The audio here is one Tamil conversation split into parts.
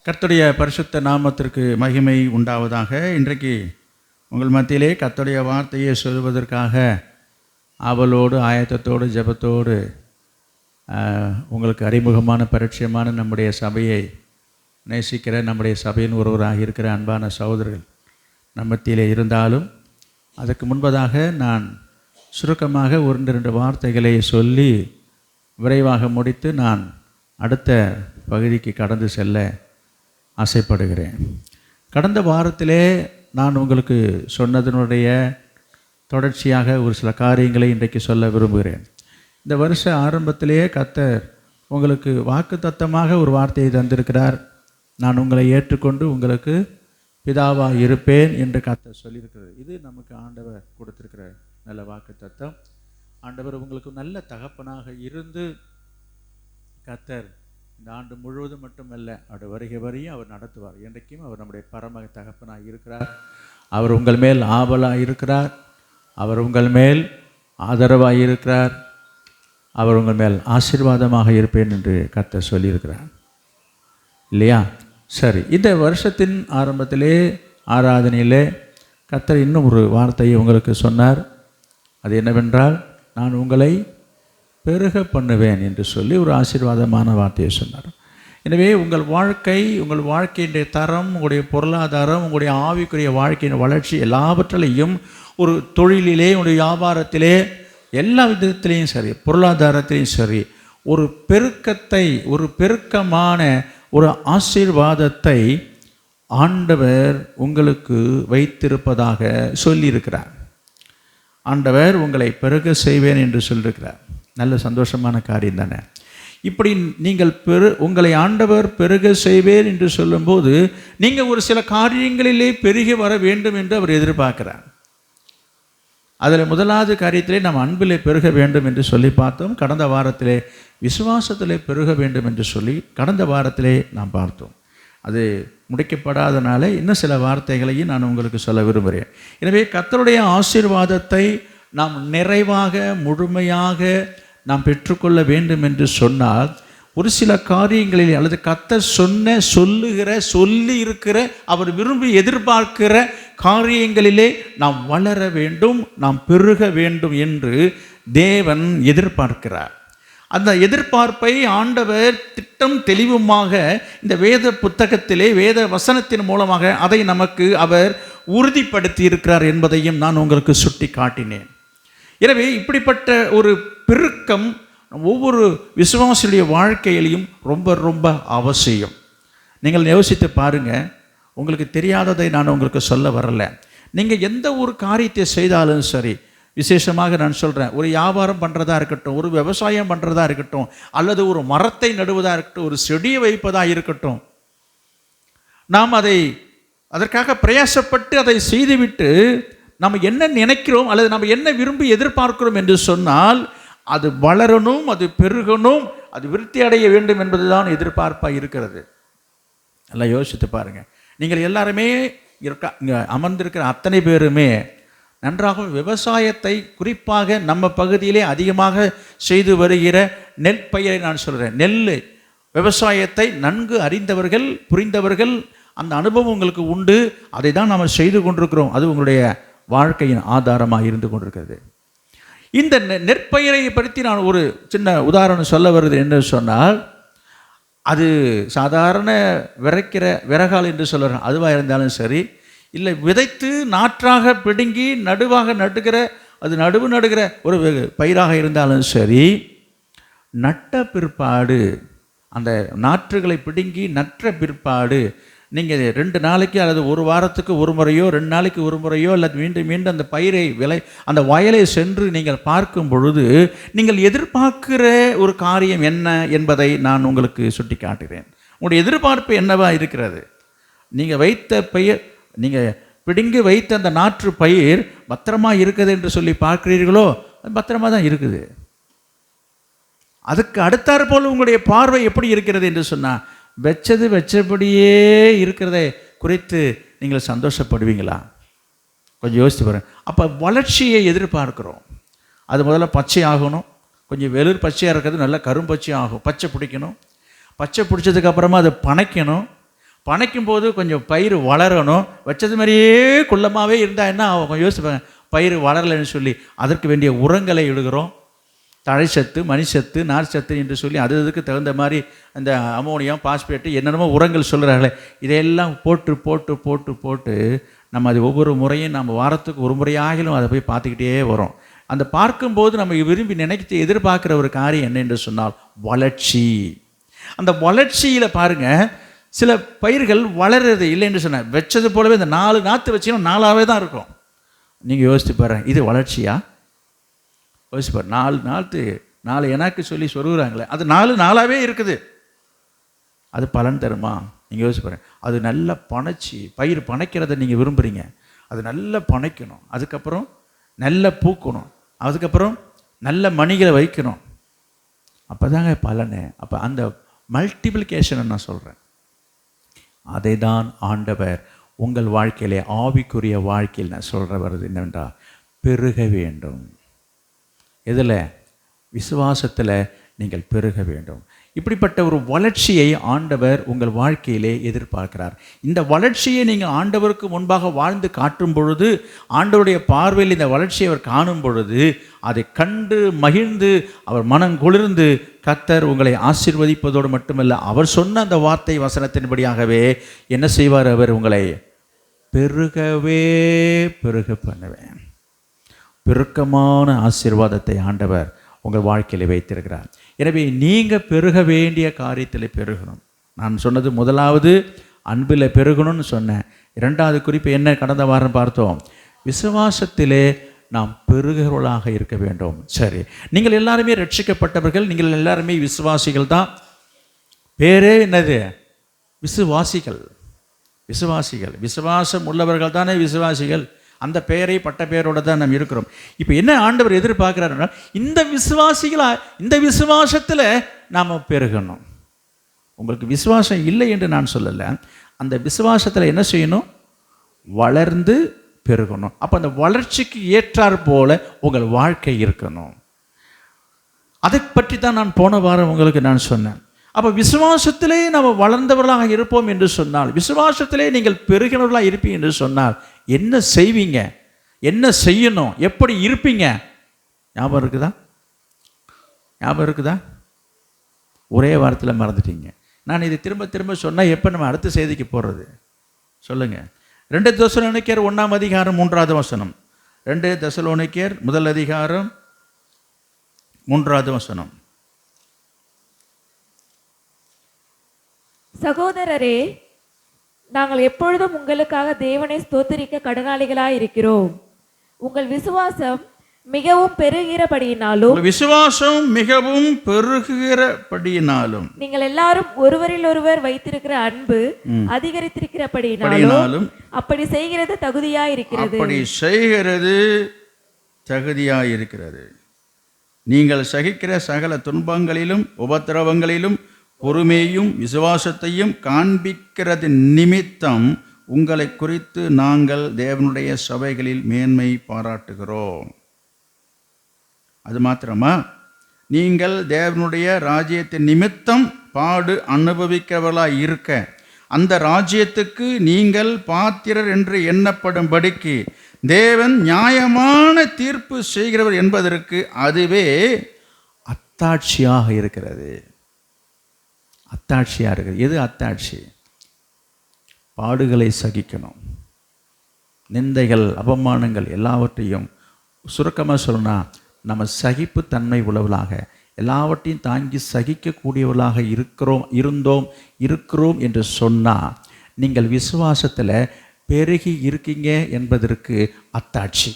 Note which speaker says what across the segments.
Speaker 1: கர்த்தருடைய பரிசுத்த நாமத்திற்கு மகிமை உண்டாவதாக. இன்றைக்கு உங்கள் மத்தியிலே கர்த்தருடைய வார்த்தையை சொல்வதற்காக ஆவலோடு ஆயத்தத்தோடு ஜெபத்தோடு உங்களுக்கு அறிமுகமான பரிச்சயமான நம்முடைய சபையை நேசிக்கிற நம்முடைய சபையின் ஒருவராக இருக்கிற அன்பான சகோதரர்கள் நம்ம மத்தியிலே இருந்தாலும், அதற்கு முன்பதாக நான் சுருக்கமாக 1-2 வார்த்தைகளை சொல்லி விரைவாக முடித்து நான் அடுத்த பகுதிக்கு கடந்து செல்ல ஆசைப்படுகிறேன். கடந்த வாரத்திலே நான் உங்களுக்கு சொன்னதனுடைய தொடர்ச்சியாக ஒரு சில காரியங்களை இன்றைக்கு சொல்ல விரும்புகிறேன். இந்த வருஷ ஆரம்பத்திலேயே கர்த்தர் உங்களுக்கு வாக்குத்தத்தமாக ஒரு வார்த்தையை தந்திருக்கிறார். நான் உங்களை ஏற்றுக்கொண்டு உங்களுக்கு பிதாவாக இருப்பேன் என்று கர்த்தர் சொல்லியிருக்கிறது. இது நமக்கு ஆண்டவர் கொடுத்திருக்கிற நல்ல வாக்குத்தத்தம். ஆண்டவர் உங்களுக்கு நல்ல தகப்பனாக இருந்து கர்த்தர் இந்த ஆண்டு முழுவதும் மட்டுமல்ல, அவர் வருகை வரையும் அவர் நடத்துவார். என்றைக்கும் அவர் நம்முடைய பரம தகப்பனாக இருக்கிறார். அவர் உங்கள் மேல் ஆவலாக இருக்கிறார். அவர் உங்கள் மேல் ஆதரவாக இருக்கிறார். அவர் உங்கள் மேல் ஆசீர்வாதமாக இருப்பேன் என்று கர்த்தர் சொல்லியிருக்கிறார் இல்லையா? சரி, இந்த வருஷத்தின் ஆரம்பத்திலே ஆராதனையிலே கர்த்தர் இன்னும் ஒரு வார்த்தையை உங்களுக்கு சொன்னார். அது என்னவென்றால், நான் உங்களை பெருக பண்ணுவேன் என்று சொல்லி ஒரு ஆசீர்வாதமான வார்த்தையை சொன்னார். எனவே உங்கள் வாழ்க்கையினுடைய தரம், உங்களுடைய பொருளாதாரம், உங்களுடைய ஆவிக்குரிய வாழ்க்கையின் வளர்ச்சி எல்லாவற்றிலையும், ஒரு தொழிலிலே, உங்களுடைய வியாபாரத்திலே, எல்லா விதத்திலையும் சரி, பொருளாதாரத்திலையும் சரி, ஒரு பெருக்கத்தை, ஒரு பெருக்கமான ஒரு ஆசீர்வாதத்தை ஆண்டவர் உங்களுக்கு வைத்திருப்பதாக சொல்லியிருக்கிறார். ஆண்டவர் உங்களை பெருக செய்வேன் என்று சொல்லியிருக்கிறார். நல்ல சந்தோஷமான காரியம் தானே? இப்படி நீங்கள் உங்களை ஆண்டவர் பெருக செய்வேன் என்று சொல்லும்போது, நீங்கள் ஒரு சில காரியங்களிலே பெருகி வர வேண்டும் என்று அவர் எதிர்பார்க்கிறார். அதில் முதலாவது காரியத்திலே நாம் அன்பிலே பெருக வேண்டும் என்று சொல்லி பார்த்தோம். கடந்த வாரத்திலே விசுவாசத்திலே பெருக வேண்டும் என்று சொல்லி கடந்த வாரத்திலே நாம் பார்த்தோம். அது முடிக்கப்படாதனால இன்னும் சில வார்த்தைகளையும் நான் உங்களுக்கு சொல்ல விரும்புகிறேன். எனவே கர்த்தருடைய ஆசீர்வாதத்தை நாம் நிறைவாக முழுமையாக நாம் பெற்றுக்கொள்ள வேண்டும் என்று சொன்னால், ஒரு சில காரியங்களில் அல்லது கர்த்தர் சொல்லி இருக்கிற அவர் விரும்பி எதிர்பார்க்கிற காரியங்களிலே நாம் வளர வேண்டும், நாம் பெருக வேண்டும் என்று தேவன் எதிர்பார்க்கிறார். அந்த எதிர்பார்ப்பை ஆண்டவர் திட்டம் தெளிவுமாக இந்த வேத புத்தகத்திலே, வேத வசனத்தின் மூலமாக அதை நமக்கு அவர் உறுதிப்படுத்தி இருக்கிறார் என்பதையும் நான் உங்களுக்கு சுட்டி காட்டினேன். எனவே இப்படிப்பட்ட ஒரு பெருக்கம் ஒவ்வொரு விசுவாசியுடைய வாழ்க்கையிலையும் ரொம்ப ரொம்ப அவசியம். நீங்கள் யோசித்து பாருங்கள். உங்களுக்கு தெரியாததை நான் உங்களுக்கு சொல்ல வரல. நீங்கள் எந்த ஒரு காரியத்தை செய்தாலும் சரி, விசேஷமாக நான் சொல்கிறேன், ஒரு வியாபாரம் பண்ணுறதா இருக்கட்டும், ஒரு விவசாயம் பண்ணுறதா இருக்கட்டும், அல்லது ஒரு மரத்தை நடுவதாக இருக்கட்டும், ஒரு செடியை வைப்பதாக இருக்கட்டும், நாம் அதற்காக பிரயாசப்பட்டு அதை செய்துவிட்டு நம்ம என்ன நினைக்கிறோம் அல்லது நம்ம என்ன விரும்பி எதிர்பார்க்கிறோம் என்று சொன்னால், அது வளரணும், அது பெருகணும், அது விருத்தி அடைய வேண்டும் என்பதுதான் எதிர்பார்ப்பாக இருக்கிறது. எல்லாம் யோசித்து பாருங்கள். நீங்கள் எல்லாருமே இங்கே அமர்ந்திருக்கிற அத்தனை பேருமே நன்றாக விவசாயத்தை, குறிப்பாக நம்ம பகுதியிலே அதிகமாக செய்து வருகிற நெல் பயிரை நான் சொல்கிறேன். நெல் விவசாயத்தை நன்கு அறிந்தவர்கள், புரிந்தவர்கள், அந்த அனுபவம் உங்களுக்கு உண்டு. அதை தான் நாம் செய்து கொண்டிருக்கிறோம். அது உங்களுடைய வாழ்க்கையின் ஆதாரமாக இருந்து கொண்டிருக்கிறது. இந்த நெற்பயிரை பற்றி நான் ஒரு சின்ன உதாரணம் சொல்ல வருது என்று சொன்னால், அது சாதாரண விறகால் என்று சொல்கிறேன், அதுவாக இருந்தாலும் சரி, இல்லை விதைத்து நாற்றாக பிடுங்கி நடுகிற ஒரு பயிராக இருந்தாலும் சரி, நட்ட பிற்பாடு, அந்த நாற்றுகளை பிடுங்கி நற்ற பிற்பாடு நீங்கள் 2 நாளைக்கு அல்லது ஒரு வாரத்துக்கு ஒரு முறையோ 2 நாளைக்கு ஒரு முறையோ அல்லது மீண்டும் அந்த பயிரை அந்த வயலை சென்று நீங்கள் பார்க்கும் பொழுது நீங்கள் எதிர்பார்க்கிற ஒரு காரியம் என்ன என்பதை நான் உங்களுக்கு சுட்டி காட்டுகிறேன். உங்களுடைய எதிர்பார்ப்பு என்னவா இருக்கிறது? நீங்கள் பிடுங்கி வைத்த அந்த நாற்று பயிர் பத்திரமா இருக்குது என்று சொல்லி பார்க்கிறீர்களோ, அது பத்திரமா தான் இருக்குது. அதுக்கு அடுத்தாற் போல் உங்களுடைய பார்வை எப்படி இருக்கிறது என்று சொன்னால், வச்சபடியே இருக்கிறதை குறித்து நீங்கள் சந்தோஷப்படுவீங்களா? கொஞ்சம் யோசித்து பாருங்கள். அப்போ வளர்ச்சியை எதிர்பார்க்கிறோம். அது முதல்ல பச்சை ஆகணும், கொஞ்சம் வெளிர் பச்சையாக இருக்கிறது நல்லா கரும்பச்சை ஆகும், பச்சை பிடிக்கணும். பச்சை பிடிச்சதுக்கப்புறமா அதை பனைக்கணும். பனைக்கும் போது கொஞ்சம் பயிர் வளரணும், வச்சது மாதிரியே குள்ளமாகவே இருந்தால் என்ன அவங்க யோசிப்பாங்க, பயிர் வளரலைன்னு சொல்லி அதற்கு வேண்டிய உரங்களை இடுகிறோம். தழைச்சத்து, மணிச்சத்து, நார்ச்சத்து என்று சொல்லி அதுக்கு தகுந்த மாதிரி அந்த அமோனியம், பாஸ்பேட்டு என்னென்னமோ உரங்கள் சொல்கிறாங்களே, இதையெல்லாம் போட்டு போட்டு போட்டு போட்டு நம்ம அது ஒவ்வொரு முறையும் நம்ம வாரத்துக்கு ஒரு முறையாகிலும் அதை போய் பார்த்துக்கிட்டே வரோம். அந்த பார்க்கும்போது நம்ம விரும்பி நினைத்து எதிர்பார்க்குற ஒரு காரியம் என்ன என்று சொன்னால் வளர்ச்சி. அந்த வளர்ச்சியில் பாருங்கள், சில பயிர்கள் வளர்றது இல்லைன்னு சொன்ன வச்சது போலவே இந்த 4 நாற்று வச்சிங்கன்னா 4ஆகவே தான் இருக்கும். நீங்கள் யோசித்து பாருங்க, இது வளர்ச்சியா? யோசிச்சு பாரு, 4 நாற்று 4 எனக்கு சொல்லி சொல்லுறாங்களே, அது 4ஆகவே இருக்குது. அது பலன் தருமா? நீங்கள் யோசிச்சு பாருங்க. அது நல்லா பனைச்சி, பயிர் பனைக்கிறத நீங்கள் விரும்புகிறீங்க, அது நல்லா பனைக்கணும், அதுக்கப்புறம் நல்லா பூக்கணும், அதுக்கப்புறம் நல்ல மணிகளை வைக்கணும், அப்போ தாங்க பலனு. அப்போ அந்த மல்டிப்ளிகேஷனை நான் சொல்கிறேன். அதை தான் ஆண்டவர் உங்கள் வாழ்க்கையிலே, ஆவிக்குரிய வாழ்க்கையில் நான் சொல்கிற வருது என்னென்றால், பெருக வேண்டும். எதில்? விசுவாசத்தில் நீங்கள் பெருக வேண்டும். இப்படிப்பட்ட ஒரு வளர்ச்சியை ஆண்டவர் உங்கள் வாழ்க்கையிலே எதிர்பார்க்கிறார். இந்த வளர்ச்சியை நீங்கள் ஆண்டவருக்கு முன்பாக வாழ்ந்து காட்டும் பொழுது, ஆண்டவருடைய பார்வையில் இந்த வளர்ச்சியை அவர் காணும் பொழுது, அதை கண்டு மகிழ்ந்து அவர் மனம் குளிர்ந்து கர்த்தர் உங்களை ஆசீர்வதிப்பதோடு மட்டுமல்ல, அவர் சொன்ன அந்த வார்த்தை வசனத்தின்படியாகவே என்ன செய்வார்? அவர் உங்களை பெருகவே பெருக பண்ணுவேன். பெருக்கமான ஆசீர்வாதத்தை ஆண்டவர் உங்கள் வாழ்க்கையில் வைத்திருக்கிறார். எனவே நீங்கள் பெருக வேண்டிய காரியத்தில் பெருகணும். நான் சொன்னது முதலாவது அன்பில் பெருகணும்னு சொன்னேன். 2வது குறிப்பு என்ன? கடந்த வாரம் பார்த்தோம், விசுவாசத்திலே நாம் பெருகிறவர்களாக இருக்க வேண்டும். சரி, நீங்கள் எல்லாருமே ரட்சிக்கப்பட்டவர்கள், நீங்கள் எல்லாருமே விசுவாசிகள் தான். பேரே என்னது? விசுவாசிகள். விசுவாசிகள், விசுவாசம் உள்ளவர்கள் தானே விசுவாசிகள். அந்த பெயரை பட்ட பெயரோடு தான் நாம் இருக்கிறோம். இப்போ என்ன ஆண்டவர் எதிர்பார்க்கிறாருன்னா, இந்த விசுவாசிகளாக, இந்த விசுவாசத்தில் நாம் பெருகணும். உங்களுக்கு விசுவாசம் இல்லை என்று நான் சொல்லலை, அந்த விசுவாசத்தில் என்ன செய்யணும்? வளர்ந்து பெருகணும். அப்போ அந்த வளர்ச்சிக்கு ஏற்றாற் போல உங்கள் வாழ்க்கை இருக்கணும். அதை பற்றி தான் நான் போன வாரம் உங்களுக்கு நான் சொன்னேன். அப்போ விசுவாசத்திலே நம்ம வளர்ந்தவர்களாக இருப்போம் என்று சொன்னால், விசுவாசத்திலே நீங்கள் பெருகினவர்களாக இருப்பீங்க என்று சொன்னால் என்ன செய்வீங்க? என்ன செய்யணும்? எப்படி இருப்பீங்க? ஞாபகம் இருக்குதா? ஞாபகம் இருக்குதா? ஒரே வாரத்தில் மறந்துட்டீங்க. நான் இதை திரும்ப திரும்ப சொன்னால் எப்போ நம்ம அடுத்த செய்திக்கு போடுறது? சொல்லுங்கள். 2 தெசலோனிக்கேயர் 1ஆம் அதிகாரம் 3வது வசனம். 2 தெசலோனிக்கேயர் 1 அதிகாரம் 3வது வசனம்.
Speaker 2: சகோதரரே, நாங்கள் எப்பொழுதும் உங்களுக்காக தேவனை ஸ்தோத்திரிக்க கடனாளிகளாய் இருக்கிறோம். உங்கள் விசுவாசம் மிகவும் பெருகிறபடியினாலும்,
Speaker 1: விசுவாசம் மிகவும் பெருகிறபடியினாலும்,
Speaker 2: நீங்கள் எல்லாரும் ஒருவரில் ஒருவர் வைத்திருக்கிற அன்பு அதிகரித்திருக்கிறபடியினாலும் அப்படி செய்கிறது தகுதியாயிருக்கிறது.
Speaker 1: அப்படி செய்கிறது தகுதியாயிருக்கிறது. நீங்கள் சகிக்கிற சகல துன்பங்களிலும் உபத்திரவங்களிலும் பொறுமையும் விசுவாசத்தையும் காண்பிக்கிறது நிமித்தம் உங்களை குறித்து நாங்கள் தேவனுடைய சபைகளில் மேன்மை பாராட்டுகிறோம். அது மாத்திரமா? நீங்கள் தேவனுடைய ராஜ்யத்தின் நிமித்தம் பாடு அனுபவிக்கிறவர்களாக இருக்க, அந்த ராஜ்யத்துக்கு நீங்கள் பாத்திரர் என்று எண்ணப்படும்படிக்கு தேவன் நியாயமான தீர்ப்பு செய்கிறவர் என்பதற்கு அதுவே அத்தாட்சியாக இருக்கிறது. அத்தாட்சியாக இருக்குது. எது அத்தாட்சி? பாடுகளை சகிக்கணும், நிந்தைகள், அவமானங்கள் எல்லாவற்றையும் சுருக்கமாக சொல்லணும், நம்ம சகிப்புத்தன்மை உள்ளவர்களாக, எல்லாவற்றையும் தாங்கி சகிக்கக்கூடியவர்களாக இருக்கிறோம் என்று சொன்னால் நீங்கள் விசுவாசத்தில் பெருகி இருக்கீங்க என்பதற்கு அத்தாட்சி.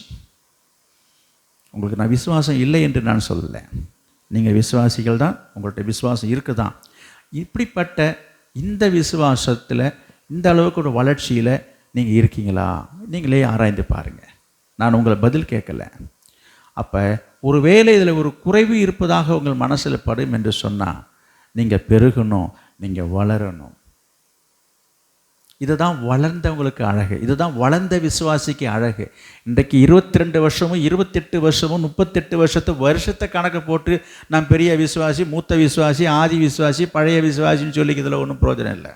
Speaker 1: உங்களுக்கு நான் விசுவாசம் இல்லை என்று நான் சொல்லலை, நீங்கள் விசுவாசிகள் தான், உங்கள்கிட்ட விசுவாசம் இருக்குதான். இப்படிப்பட்ட இந்த விசுவாசத்தில் இந்த அளவுக்கு ஒரு வளர்ச்சியில் நீங்கள் இருக்கீங்களா? நீங்களே ஆராய்ந்து பாருங்கள். நான் உங்களை பதில் கேட்கலை. அப்போ ஒரு வேளை இதில் ஒரு குறைவு இருப்பதாக உங்கள் மனசில் படும் என்று சொன்னால் நீங்கள் பெருகணும், நீங்கள் வளரணும். இதுதான் வளர்ந்தவங்களுக்கு அழகு, இதுதான் வளர்ந்த விசுவாசிக்கு அழகு. இன்றைக்கு 22 வருஷமும் 28 வருஷமும் 38 வருஷத்தை கணக்கு போட்டு நான் பெரிய விசுவாசி, மூத்த விசுவாசி, ஆதி விசுவாசி, பழைய விசுவாசின்னு சொல்லி இதில் ஒன்றும் பிரயோஜனம் இல்லை.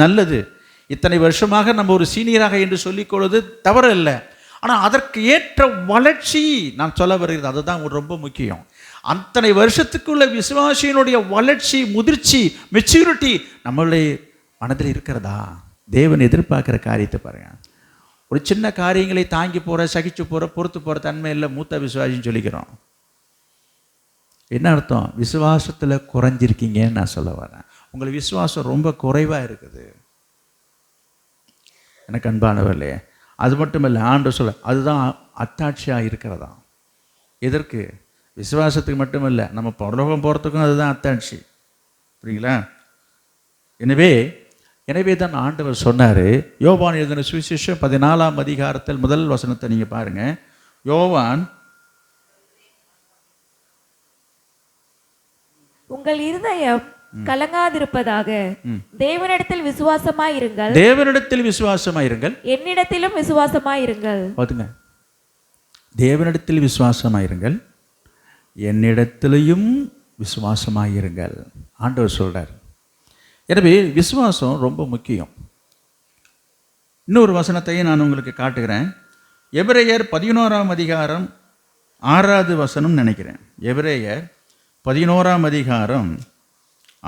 Speaker 1: நல்லது. இத்தனை வருஷமாக நம்ம ஒரு சீனியராக என்று சொல்லிக்கொள்வது தவறு இல்லை. ஆனால் அதற்கு ஏற்ற வளர்ச்சி நான் சொல்ல வருகிறது, அதுதான் ரொம்ப முக்கியம். அத்தனை வருஷத்துக்குள்ள விசுவாசியினுடைய வளர்ச்சி, முதிர்ச்சி, மெச்சூரிட்டி நம்மளுடைய மனதில் இருக்கிறதா? தேவன் எதிர்பார்க்குற காரியத்தை பாருங்க. ஒரு சின்ன காரியங்களை தாங்கி போகிற, சகிச்சு போகிற, பொறுத்து போகிற தன்மை இல்லை மூத்த விசுவாசின்னு சொல்லிக்கிறோம். என்ன அர்த்தம்? விசுவாசத்தில் குறைஞ்சிருக்கீங்கன்னு நான் சொல்ல வரேன். உங்களுக்கு விசுவாசம் ரொம்ப குறைவாக இருக்குது. எனக்கு அன்பானவர்களே, அது மட்டும் இல்லை, ஆண்டவர் சொல்ல அதுதான் அத்தாட்சியாக இருக்கிறதா. எதற்கு? விசுவாசத்துக்கு மட்டும் இல்லை, நம்ம பரலோகம் போகிறதுக்கும் அதுதான் அத்தாட்சி. புரியுங்களா? எனவே தான் ஆண்டவர் சொன்னார். யோவான் எழுதின சுவிசேஷம் 14ஆம் அதிகாரத்தில் முதல் வசனத்தை நீங்கள் பாருங்கள். யோவான்,
Speaker 2: உங்கள் இருதயம் கலங்காதிருப்பதாக தேவனிடத்தில் விசுவாசமாயிருங்கள்.
Speaker 1: தேவனிடத்தில் விசுவாசமாயிருங்கள்,
Speaker 2: என்னிடத்திலும் விசுவாசமாயிருங்கள்.
Speaker 1: பாத்துங்க, தேவனிடத்தில் விசுவாசமாயிருங்கள், என்னிடத்திலையும் விசுவாசமாயிருங்கள் ஆண்டவர் சொல்றார். எனவே விசுவாசம் ரொம்ப முக்கியம். இன்னொரு வசனத்தையும் நான் உங்களுக்கு காட்டுகிறேன். எபிரேயர் 11ஆம் அதிகாரம் 6வது வசனம் நினைக்கிறேன். எபிரேயர் 11ஆம் அதிகாரம்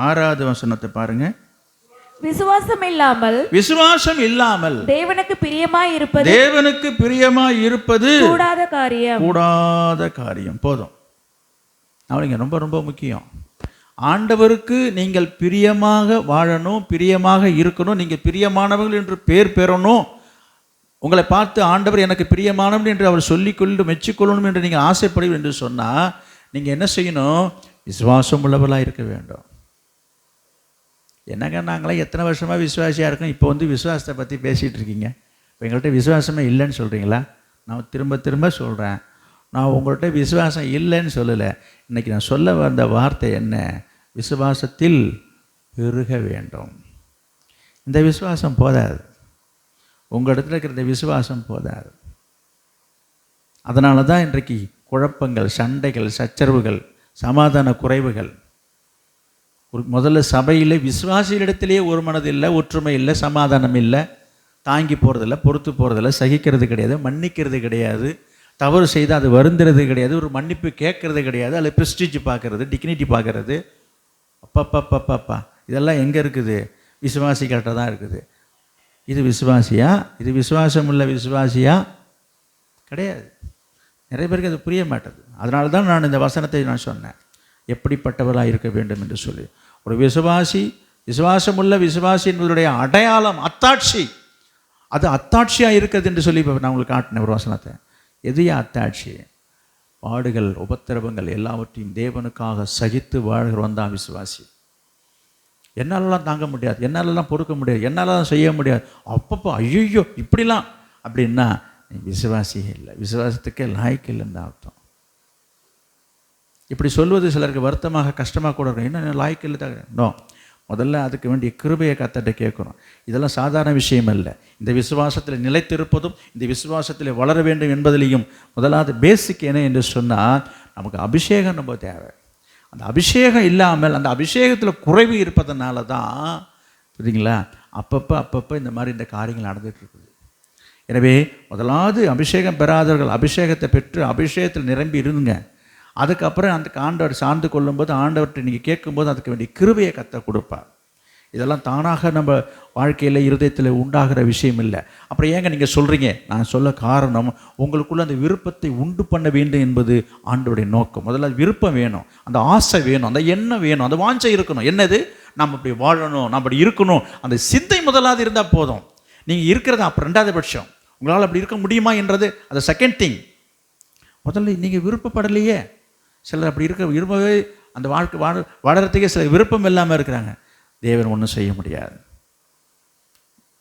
Speaker 1: 6வது வசனத்தை பாருங்க.
Speaker 2: விசுவாசம் இல்லாமல் தேவனுக்கு பிரியமாய் இருப்பது கூடாத காரியம். போதும், அவளுங்க ரொம்ப ரொம்ப முக்கியம். ஆண்டவருக்கு நீங்கள் பிரியமாக வாழணும், பிரியமாக இருக்கணும், நீங்கள் பிரியமானவர்கள் என்று பேர் பெறணும். உங்களை பார்த்து ஆண்டவர் எனக்கு பிரியமானவன் என்று அவர் சொல்லிக்கொண்டு மெச்சிக்கொள்ளணும் என்று நீங்கள் ஆசைப்படுவீர்கள் என்று சொன்னால் நீங்கள் என்ன செய்யணும்? விசுவாசம் உள்ளவர்களாக இருக்க வேண்டும். என்னங்க நாங்களாம் எத்தனை வருஷமாக விசுவாசியாக இருக்கோம், இப்போ விசுவாசத்தை பற்றி பேசிகிட்டு இருக்கீங்க. இப்போ எங்கள்கிட்ட விசுவாசமே இல்லைன்னு சொல்கிறீங்களா? நான் திரும்ப திரும்ப சொல்கிறேன், நான் உங்கள்கிட்ட விசுவாசம் இல்லைன்னு சொல்லலை. இன்றைக்கி நான் சொல்ல வந்த வார்த்தை என்ன? விசுவாசத்தில் பெருக வேண்டும். இந்த விசுவாசம் போதாது, உங்கள் இடத்துல இருக்கிற இந்த விசுவாசம் போதாது. அதனால தான் இன்றைக்கு குழப்பங்கள், சண்டைகள், சச்சரவுகள், சமாதான குறைவுகள். முதல்ல சபையில் விசுவாசிகளிடத்திலேயே ஒரு மனது இல்லை, ஒற்றுமை இல்லை, சமாதானம் இல்லை, தாங்கி போகிறதில்ல, பொறுத்து போகிறதில்ல, சகிக்கிறது கிடையாது, மன்னிக்கிறது கிடையாது, தவறு செய்தால் அது வருந்துறது கிடையாது, ஒரு மன்னிப்பு கேட்கறது கிடையாது, அதில் ப்ரெஸ்டீஜ் பார்க்கறது, டிக்னிட்டி பார்க்கறது. அப்பா இதெல்லாம் எங்கே இருக்குது? விசுவாசிகள்கிட்ட தான் இருக்குது. இது விசுவாசியா? இது விசுவாசம் உள்ள விசுவாசியா? கிடையாது. நிறைய பேருக்கு அது புரிய மாட்டேது. அதனால தான் நான் இந்த வசனத்தை நான் சொன்னேன், எப்படிப்பட்டவர்களாக இருக்க வேண்டும் என்று சொல்லி. ஒரு விசுவாசி, விசுவாசமுள்ள விசுவாசி என்பதனுடைய அடையாளம் அத்தாட்சி. அது அத்தாட்சியாக இருக்கிறது என்று சொல்லி இப்போ நான் உங்களுக்கு காட்டினேன் ஒரு வசனத்தை. எதையா அத்தாட்சி? பாடுகள், உபத்திரவங்கள் எல்லாவற்றையும் தேவனுக்காக சகித்து வாழ்கிறவன் தான் விசுவாசி. என்னாலலாம் தாங்க முடியாது, என்னாலலாம் பொறுக்க முடியாது, என்னாலலாம் செய்ய முடியாது, அப்பப்போ ஐயோ இப்படிலாம் அப்படின்னா நீ விசுவாசியே இல்லை, விசுவாசத்துக்கே லாய்க்கு இல்லைன்னு அர்த்தம். இப்படி சொல்வது சிலருக்கு வருத்தமாக கஷ்டமாக கூட இருக்கும். என்ன லாய்க்கு இல்லை தான்? நோ, முதல்ல அதுக்கு வேண்டிய கிருபையை கர்த்தர்ட்ட கேட்குறோம். இதெல்லாம் சாதாரண விஷயம் அல்ல. இந்த விசுவாசத்தில் நிலைத்திருப்பதும், இந்த விசுவாசத்தில் வளர வேண்டும் என்பதிலையும் முதலாவது பேசிக் என்ன என்று சொன்னால், நமக்கு அபிஷேகம் ரொம்ப தேவை. அந்த அபிஷேகம் இல்லாமல், அந்த அபிஷேகத்தில் குறைவு இருப்பதனால தான், புரியுதுங்களா, அப்பப்போ இந்த மாதிரி இந்த காரியங்கள் நடந்துகிட்டு இருக்குது. எனவே முதலாவது அபிஷேகம் பெறாதவர்கள் அபிஷேகத்தை பெற்று அபிஷேகத்தில் நிரம்பி இருந்துங்க. அதுக்கப்புறம் அந்த ஆண்டவர் சார்ந்து கொள்ளும்போது, ஆண்டவர்கிட்ட நீங்கள் கேட்கும்போது அதுக்கு வேண்டிய கிருபையை கர்த்தர் கொடுப்பார். இதெல்லாம் தானாக நம்ம வாழ்க்கையில் இருதயத்தில் உண்டாகிற விஷயம் இல்லை. அப்புறம் ஏங்க நீங்கள் சொல்கிறீங்க? நான் சொல்ல காரணம், உங்களுக்குள்ள அந்த விருப்பத்தை உண்டு பண்ண வேண்டும் என்பது ஆண்டவருடைய நோக்கம். முதல்ல விருப்பம் வேணும், அந்த ஆசை வேணும், அந்த எண்ணம் வேணும், அந்த வாஞ்சை இருக்கணும். என்னது? நம்ம அப்படி வாழணும், நம்ம அப்படி இருக்கணும், அந்த சிந்தை முதலாவது இருந்தால் போதும். நீங்கள் இருக்கிறது அப்புறம் ரெண்டாவது பட்சம். உங்களால் அப்படி இருக்க முடியுமா என்றது அது செகண்ட் திங். முதல்ல நீங்கள் விருப்பப்படலையே. சிலர் அப்படி இருக்க விரும்பவே, அந்த வாழ்க்கை வாழறதுக்கே சில விருப்பம் இல்லாமல் இருக்கிறாங்க. தேவன் ஒன்றும் செய்ய முடியாது.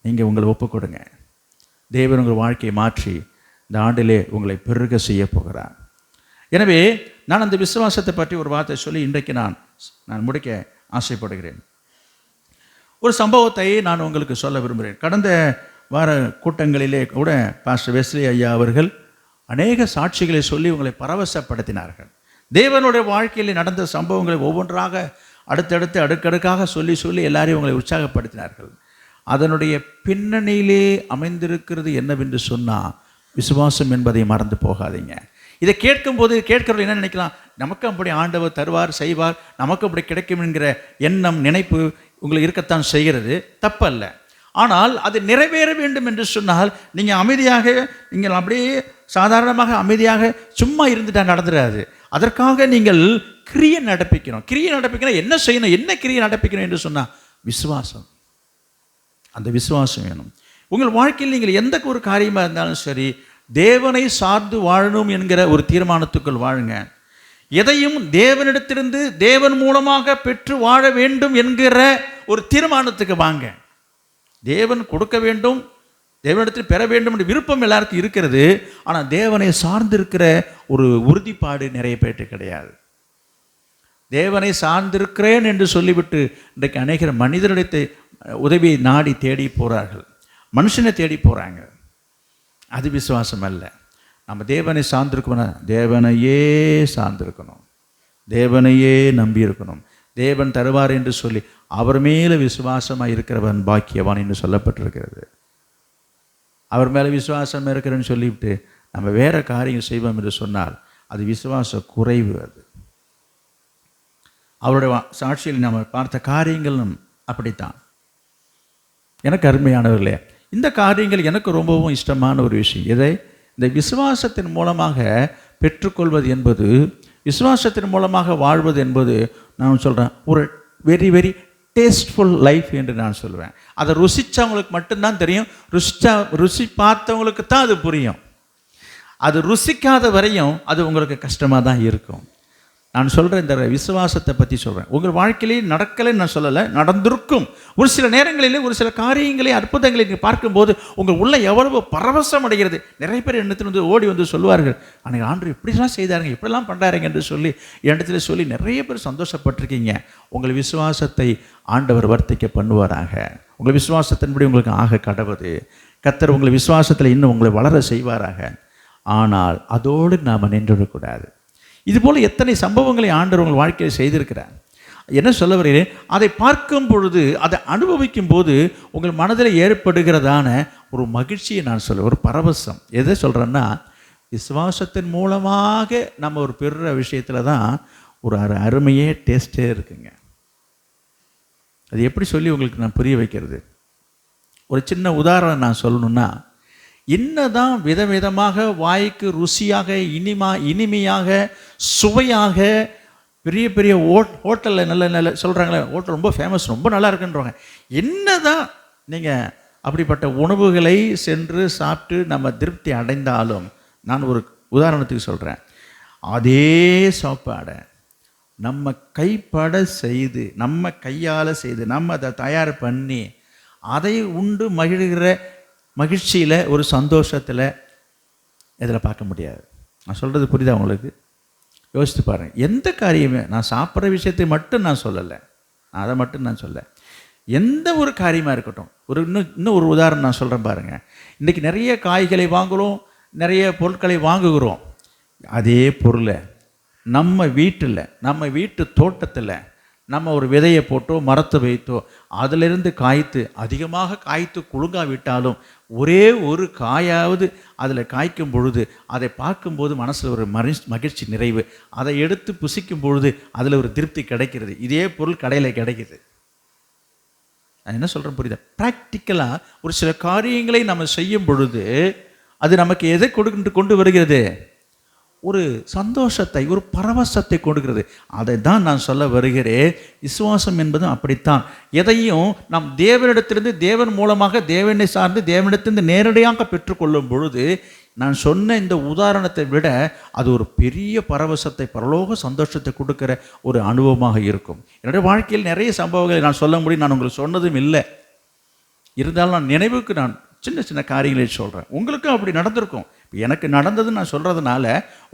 Speaker 2: நீங்கள் உங்களை ஒப்பு கொடுங்க. தேவன் உங்கள் வாழ்க்கையை மாற்றி இந்த ஆண்டிலே உங்களை பெருக செய்ய போகிறார். எனவே நான் அந்த விசுவாசத்தை பற்றி ஒரு வார்த்தை சொல்லி இன்றைக்கு நான் முடிக்க ஆசைப்படுகிறேன். ஒரு சம்பவத்தை நான் உங்களுக்கு சொல்ல விரும்புகிறேன். கடந்த வார கூட்டங்களிலே கூட பாஸ்டர் வெஸ்லி ஐயா அவர்கள் அநேக சாட்சிகளை சொல்லி உங்களை பரவசப்படுத்தினார்கள். தேவனுடைய வாழ்க்கையில் நடந்த சம்பவங்களை ஒவ்வொன்றாக அடுத்தடுக்காக சொல்லி எல்லாரையும் உங்களை உற்சாகப்படுத்தினார்கள். அதனுடைய பின்னணியிலே அமைந்திருக்கிறது என்னவென்று சொன்னால் விசுவாசம் என்பதை மறந்து போகாதீங்க. இதை கேட்கும்போது கேட்கிறவர்கள் என்ன நினைக்கலாம், நமக்கு அப்படி ஆண்டவர் தருவார் செய்வார், நமக்கு அப்படி கிடைக்கும் என்கிற எண்ணம் நினைப்பு உங்களுக்கு இருக்கத்தான் செய்கிறது, தப்பல்ல. ஆனால் அது நிறைவேற வேண்டும் என்று சொன்னால் நீங்கள் அமைதியாக, நீங்கள் அப்படியே சாதாரணமாக அமைதியாக சும்மா இருந்துட்டா நடந்துடாது. அதற்காக நீங்கள் கிரியை நடப்பிக்கணும். கிரியை நடப்பிக்கணும், என்ன செய்யணும், என்ன கிரியை நடப்பிக்கணும் என்று சொன்னால் விசுவாசம். அந்த விசுவாசம் வேணும். உங்கள் வாழ்க்கையில் நீங்கள் எந்த ஒரு காரியமாக இருந்தாலும் சரி, தேவனை சார்ந்து வாழணும் என்கிற ஒரு தீர்மானத்துக்குள் வாழுங்க. எதையும் தேவனிடத்திலிருந்து தேவன் மூலமாக பெற்று வாழ வேண்டும் என்கிற ஒரு தீர்மானத்துக்கு வாங்க. தேவன் கொடுக்க வேண்டும், தேவனிடத்தில் பெற வேண்டும் என்ற விருப்பம் எல்லாருக்கும் இருக்கிறது. ஆனால் தேவனை சார்ந்திருக்கிற ஒரு உறுதிப்பாடு நிறைய பேருக்கு கிடையாது. தேவனை சார்ந்திருக்கிறேன் என்று சொல்லிவிட்டு இன்றைக்கு அநேகர் மனிதரிடத்தை உதவியை நாடி தேடி போகிறார்கள், மனுஷனை தேடி போகிறாங்க. அது விசுவாசம் அல்ல. நம்ம தேவனை சார்ந்திருக்கணும், தேவனையே சார்ந்திருக்கணும், தேவனையே நம்பி இருக்கணும். தேவன் தருவார் என்று சொல்லி அவர் மேலே விசுவாசமாக இருக்கிறவன் பாக்கியவான் என்று சொல்லப்பட்டிருக்கிறது. அவர் மேலே விசுவாசம் இருக்கிறேன்னு சொல்லிவிட்டு நம்ம வேறு காரியம் செய்வோம் என்று சொன்னால் அது விசுவாச குறைவு. அது அவருடைய சாட்சியில் நம்ம பார்த்த காரியங்களும் அப்படித்தான். எனக்கு அருமையானவர்களே, இந்த காரியங்கள் எனக்கு ரொம்பவும் இஷ்டமான ஒரு விஷயம். இதை இந்த விசுவாசத்தின் மூலமாக பெற்றுக்கொள்வது என்பது, விசுவாசத்தின் மூலமாக வாழ்வது என்பது, நான் சொல்கிறேன், ஒரு வெரி வெரி டேஸ்ட்ஃபுல் லைஃப் என்று நான் சொல்லுவேன். அதை ருசித்தவங்களுக்கு மட்டும்தான் தெரியும், ருசி பார்த்தவங்களுக்கு தான் அது புரியும். அது ருசிக்காத வரையும் அது உங்களுக்கு கஷ்டமாக தான் இருக்கும். நான் சொல்கிறேன், இந்த விசுவாசத்தை பற்றி சொல்கிறேன். உங்கள் வாழ்க்கையிலே நடக்கலைன்னு நான் சொல்லலை, நடந்திருக்கும். ஒரு சில நேரங்களிலே ஒரு சில காரியங்களை, அற்புதங்களை நீங்கள் பார்க்கும்போது உங்கள் உள்ள எவ்வளவு பரவசம் அடைகிறது. நிறைய பேர் என்னத்தில் வந்து ஓடி வந்து சொல்லுவார்கள், அன்றைக்கி ஆண்டு இப்படிலாம் செய்தாருங்க, இப்படிலாம் பண்ணுறாருங்க என்று சொல்லி இடத்துல சொல்லி நிறைய பேர் சந்தோஷப்பட்டிருக்கீங்க. உங்கள் விசுவாசத்தை ஆண்டவர் வர்த்திக்க பண்ணுவாராக. உங்கள் விசுவாசத்தின்படி உங்களுக்கு ஆக கடவுது. கர்த்தர் உங்கள் விசுவாசத்தில் இன்னும் உங்களை வளர செய்வாராக. ஆனால் அதோடு நாம் நின்றுவிடக்கூடாது. இதுபோல் எத்தனை சம்பவங்களை ஆண்டவர் உங்கள் வாழ்க்கையில் செய்திருக்கிறார். என்ன சொல்ல வருகிறேன், அதை பார்க்கும் பொழுது, அதை அனுபவிக்கும் போது உங்கள் மனதில் ஏற்படுகிறதான ஒரு மகிழ்ச்சியை நான் சொல்ல, ஒரு பரவசம். எதை சொல்கிறேன்னா, விசுவாசத்தின் மூலமாக நம்ம ஒரு பெறுற விஷயத்தில் தான் ஒரு அருமையே டேஸ்ட்டே இருக்குங்க. அது எப்படி சொல்லி உங்களுக்கு நான் புரிய வைக்கிறது? ஒரு சின்ன உதாரணம் நான் சொல்லணுன்னா, என்னதான் விதவிதமாக வாய்க்கு ருசியாக இனிமையாக சுவையாக பெரிய பெரிய ஹோட்டலில் நல்ல சொல்கிறாங்களே, ஹோட்டல் ரொம்ப ஃபேமஸ், ரொம்ப நல்லா இருக்குன்றவங்க, என்னதான் நீங்கள் அப்படிப்பட்ட உணவுகளை சென்று சாப்பிட்டு நம்ம திருப்தி அடைந்தாலும், நான் ஒரு உதாரணத்துக்கு சொல்கிறேன், அதே சாப்பாடை நம்ம கைப்பட செய்து, நம்ம கையால் செய்து, நம்ம அதை தயார் பண்ணி அதை உண்டு மகிழ்கிற மகிழ்ச்சியில், ஒரு சந்தோஷத்தில் இதில் பார்க்க முடியாது. நான் சொல்கிறது புரியுதா உங்களுக்கு? யோசித்து பாருங்கள். எந்த காரியமே, நான் சாப்பிட்ற விஷயத்தை மட்டும் நான் சொல்லலை, அதை மட்டும் நான் சொல்ல, எந்த ஒரு காரியமாக இருக்கட்டும். இன்னும் ஒரு உதாரணம் நான் சொல்கிறேன் பாருங்கள். இன்றைக்கி நிறைய காய்களை வாங்குகிறோம், நிறைய பொருட்களை வாங்குகிறோம். அதே பொருளை நம்ம வீட்டில், நம்ம வீட்டு தோட்டத்தில் நம்ம ஒரு விதையை போட்டோ மரத்தை வைத்தோ அதிலிருந்து காய்த்து, அதிகமாக காய்த்து குலுங்காவிட்டாலும் ஒரே ஒரு காயாவது அதில் காய்க்கும் பொழுது அதை பார்க்கும்போது மனசில் ஒரு மகிழ்ச்சி நிறைவு. அதை எடுத்து புசிக்கும் பொழுது அதில் ஒரு திருப்தி கிடைக்கிறது. இதே பொருள் கடையில் கிடைக்கிது. நான் என்ன சொல்கிறேன் புரியுதா? ப்ராக்டிக்கலாக ஒரு சில காரியங்களை நம்ம செய்யும் பொழுது அது நமக்கு எதை கொண்டு வருகிறது? ஒரு சந்தோஷத்தை, ஒரு பரவசத்தை கொடுக்கிறது. அதை தான் நான் சொல்ல வருகிறேன். விசுவாசம் என்பதும் அப்படித்தான். எதையும் நாம் தேவனிடத்திலிருந்து, தேவன் மூலமாக, தேவனை சார்ந்து தேவனிடத்திலிருந்து நேரடியாக பெற்றுக்கொள்ளும் பொழுது, நான் சொன்ன இந்த உதாரணத்தை விட அது ஒரு பெரிய பரவசத்தை, பரலோக சந்தோஷத்தை கொடுக்கிற ஒரு அனுபவமாக இருக்கும். என்னுடைய வாழ்க்கையில் நிறைய சம்பவங்களை நான் சொல்ல முடியும், நான் உங்களுக்கு சொன்னதும் இல்லை. இருந்தாலும் நான் நினைவுக்கு நான் சின்ன சின்ன காரியங்களை சொல்கிறேன். உங்களுக்கும் அப்படி நடந்திருக்கும். எனக்கு நடந்ததுன்னு நான் சொல்கிறதுனால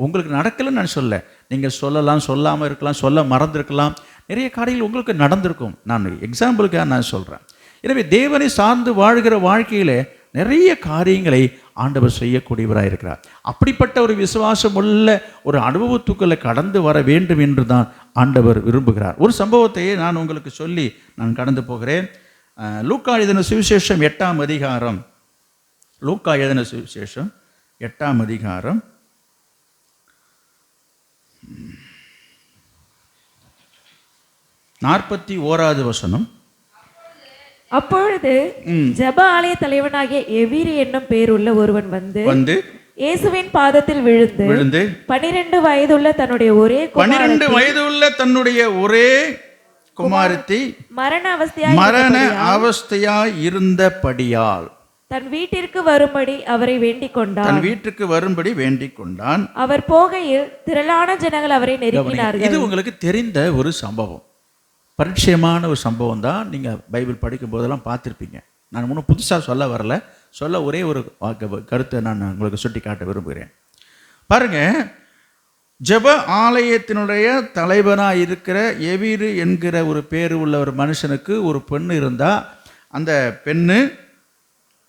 Speaker 2: உங்களுக்கு நடக்கலைன்னு நான் சொல்ல, நீங்கள் சொல்லலாம், சொல்லாமல் இருக்கலாம், சொல்ல மறந்துருக்கலாம், நிறைய காரியங்கள் உங்களுக்கு நடந்திருக்கும். நான் எக்ஸாம்பிளுக்காக நான் சொல்கிறேன். எனவே தேவனை சார்ந்து வாழ்கிற வாழ்க்கையில் நிறைய காரியங்களை ஆண்டவர் செய்யக்கூடியவராக இருக்கிறார். அப்படிப்பட்ட ஒரு விசுவாசம் உள்ள ஒரு அனுபவத்துக்குள்ளே கடந்து வர வேண்டும் என்று தான் ஆண்டவர் விரும்புகிறார். ஒரு சம்பவத்தையே நான் உங்களுக்கு சொல்லி நான் கடந்து போகிறேன். லூக்கா எழுதின சுவிசேஷம் 8ஆம் அதிகாரம், லூக்கா எழுதின சுவிசேஷம் 8ஆம் அதிகாரம் 41வது வசனம்.
Speaker 3: அப்பொழுது ஜெப ஆலய தலைவனாகிய எவீரு என்னும் பேருள்ள ஒருவன் வந்து இயேசுவின் பாதத்தில் விழுந்து 12 வயதுள்ள தன்னுடைய ஒரே குமாரத்தி மரண
Speaker 2: அவஸ்தையாய் இருந்தபடியால்
Speaker 3: தன் வீட்டிற்கு வரும்படி அவரை வேண்டிக் கொண்டான். அவர் போகையில் திரளான ஜனங்கள் அவரை நெருங்கினார்கள்.
Speaker 2: இது உங்களுக்கு தெரிந்த ஒரு சம்பவம், பரிச்சயமான ஒரு சம்பவம் தான். நீங்கள் பைபிள் படிக்கும் போதெல்லாம் பார்த்துருப்பீங்க. நான் ஒன்றும் புதுசாக சொல்ல வரல, சொல்ல ஒரே ஒரு கருத்தை நான் உங்களுக்கு சுட்டி காட்ட விரும்புகிறேன். பாருங்க, ஜெப ஆலயத்தினுடைய தலைவனாக இருக்கிற எவீரு என்கிற ஒரு பேர் உள்ள ஒரு மனுஷனுக்கு ஒரு பெண்ணு இருந்தால், அந்த பெண்ணு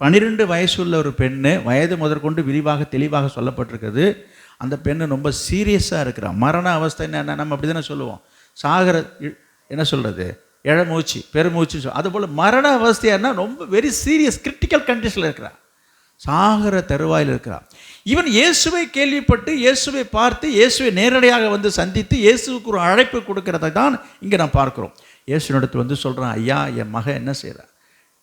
Speaker 2: 12 வயசுள்ள ஒரு பெண்ணு, வயது முதற்கொண்டு விரிவாக தெளிவாக சொல்லப்பட்டிருக்குது. அந்த பெண்ணு ரொம்ப சீரியஸாக இருக்கிறான். மரண அவஸ்தை என்ன, நம்ம அப்படி தானே சொல்லுவோம், சாகர என்ன சொல்கிறது, இழமூச்சு பெருமூச்சு, அதுபோல் மரண அவஸ்தையானா ரொம்ப வெரி சீரியஸ் கிரிட்டிக்கல் கண்டிஷனில் இருக்கிறான், சாகர தருவாயில் இருக்கிறான். இவன் இயேசுவை கேள்விப்பட்டு, இயேசுவை பார்த்து, இயேசுவை நேரடியாக வந்து சந்தித்து இயேசுவுக்கு ஒரு அழைப்பு கொடுக்கறதை தான் இங்கே நான் பார்க்குறோம். இயேசுனிடத்தில் வந்து சொல்கிறான், ஐயா என் மகன் என்ன செய்கிறான்,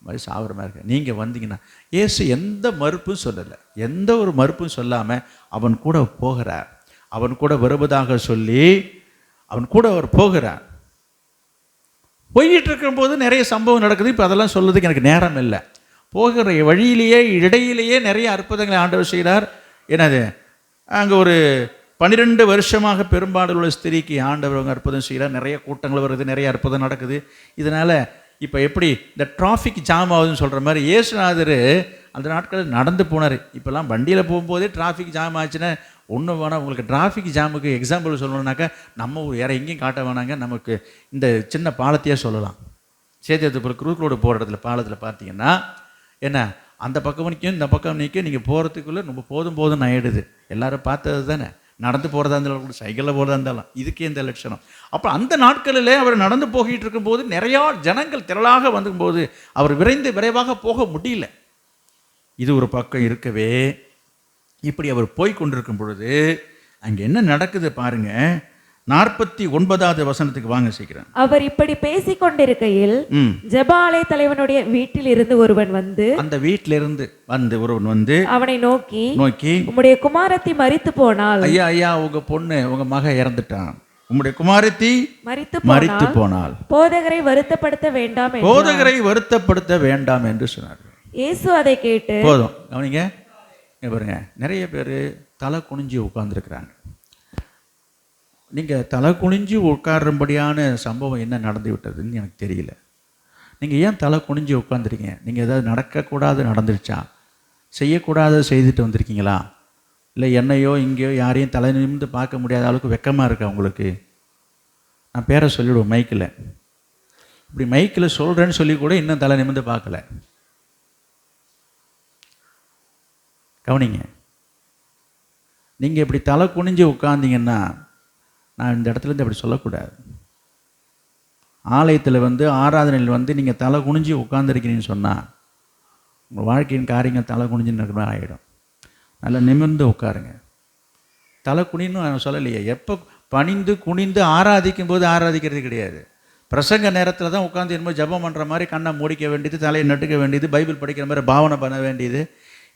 Speaker 2: மாதிரி சாகுற மாதிரி இருக்க, நீங்கள் வந்தீங்கன்னா. இயேசு எந்த மறுப்பும் சொல்லலை, எந்த ஒரு மறுப்பும் சொல்லாமல் அவன் கூட போகிறார். அவன் கூட வருவதாக சொல்லி அவன் கூட அவர் போகிறார். போய்கிட்டு இருக்கும்போது நிறைய சம்பவம் நடக்குது. இப்போ அதெல்லாம் சொல்றதுக்கு எனக்கு நேரம் இல்லை. போகிற வழியிலேயே இடையிலேயே நிறைய அற்புதங்களை ஆண்டவர் செய்கிறார். என்னது, அங்கே ஒரு 12 வருஷமாக பெரும்பாடு உள்ள ஸ்திரீக்கு ஆண்டவர் அற்புதம் செய்கிறார். நிறைய கூட்டங்கள் வருது, நிறைய அற்புதம் நடக்குது. இதனால் இப்போ எப்படி இந்த டிராஃபிக் ஜாம் ஆகுதுன்னு சொல்கிற மாதிரி இயேசுநாதர் அந்த நாட்களில் நடந்து போனார். இப்போல்லாம் வண்டியில் போகும்போதே டிராஃபிக் ஜாம் ஆச்சுன்னா ஒன்று வேணால். உங்களுக்கு டிராஃபிக் ஜாமுக்கு எக்ஸாம்பிள் சொல்லணுன்னாக்கா நம்ம வேறு எங்கேயும் காட்ட வேணாங்க, நமக்கு இந்த சின்ன பாலத்தையே சொல்லலாம். சேத்தியத்துக்கு குரூப் ரோடு போகிற இடத்துல பாலத்தில் பார்த்தீங்கன்னா என்ன, அந்த பக்கம் நிற்கும் இந்த பக்கம் நிற்கும், நீங்கள் போகிறதுக்குள்ளே ரொம்ப போதும் ஆகிடுது. எல்லோரும் பார்த்தது தானே, நடந்து போகிறதா இருந்தாலும் சைக்கிளில் போகிறதா இருந்தாலும் இதுக்கே இந்த லட்சணம். அப்போ அந்த நாட்களில் அவர் நடந்து போகிட்டு இருக்கும்போது நிறையா ஜனங்கள் திரளாக வந்தும்போது அவர் விரைவாக போக முடியல. இது ஒரு பக்கம் இருக்கவே, இப்படி அவர் போய் கொண்டிருக்கும் பொழுது அங்கே என்ன நடக்குது பாருங்க. 49வது வசனத்துக்கு வாங்க சீக்கிரம்.
Speaker 3: அவர் இப்படி பேசிக் கொண்டிருக்கையில் ஜெப ஆலய தலைவனுடைய வீட்டில் இருந்து ஒருவன் வந்து,
Speaker 2: அந்த வீட்டிலிருந்து ஒருவன் வந்து
Speaker 3: அவனை நோக்கி உம்முடைய குமாரத்தி மரித்து போனாள்.
Speaker 2: ஐயா உங்க பொண்ணு, உங்க மக இறந்துட்டான், உம்முடைய குமாரத்தி மரித்து போனாள்,
Speaker 3: போதகரை வருத்தப்படுத்த
Speaker 2: வேண்டாம் என்று சொன்னார்.
Speaker 3: இயேசு அதை கேட்டு,
Speaker 2: போதும் கவனிங்க பாருங்க, நிறைய பேர் தலை குனிஞ்சு உட்கார்ந்துருக்கிறாங்க. நீங்கள் தலை குனிஞ்சு உட்காரும்படியான சம்பவம் என்ன நடந்து விட்டதுன்னு எனக்கு தெரியல. நீங்கள் ஏன் தலை குனிஞ்சு உட்காந்துருக்கீங்க? நீங்கள் ஏதாவது நடக்கக்கூடாது நடந்துருச்சா, செய்யக்கூடாத செய்துட்டு வந்திருக்கீங்களா, இல்லை என்னையோ இங்கேயோ யாரையும் தலை நிமிர்ந்து பார்க்க முடியாத அளவுக்கு வெக்கமாக இருக்கா உங்களுக்கு? நான் பேரை சொல்லிவிடுவோம் மைக்கில், இப்படி மைக்கில் சொல்கிறேன்னு சொல்லி கூட இன்னும் தலை நிமிர்ந்து பார்க்கல. கவனிங்க, நீங்கள் இப்படி தலை குனிஞ்சு உட்காந்தீங்கன்னா, நான் இந்த இடத்துலேருந்து அப்படி சொல்லக்கூடாது. ஆலயத்தில் ஆராதனையில் நீங்கள் தலை குனிஞ்சு உட்காந்துருக்கிறீங்கன்னு சொன்னால் உங்கள் வாழ்க்கையின் காரியங்கள் தலை குனிஞ்சுன்னு இருக்கிற மாதிரி ஆகிடும். நல்லா நிமிர்ந்து உட்காருங்க. தலை குனின்னு நான் சொல்லலையே, எப்போ பணிந்து குனிந்து ஆராதிக்கும் போது ஆராதிக்கிறது கிடையாது. பிரசங்க நேரத்தில் தான் உட்காந்து என்னமோ ஜபம் பண்ணுற மாதிரி கண்ணை மூடிக்க வேண்டியது, தலையை நட்டுக்க வேண்டியது, பைபிள் படிக்கிற மாதிரி பாவனை பண்ண வேண்டியது,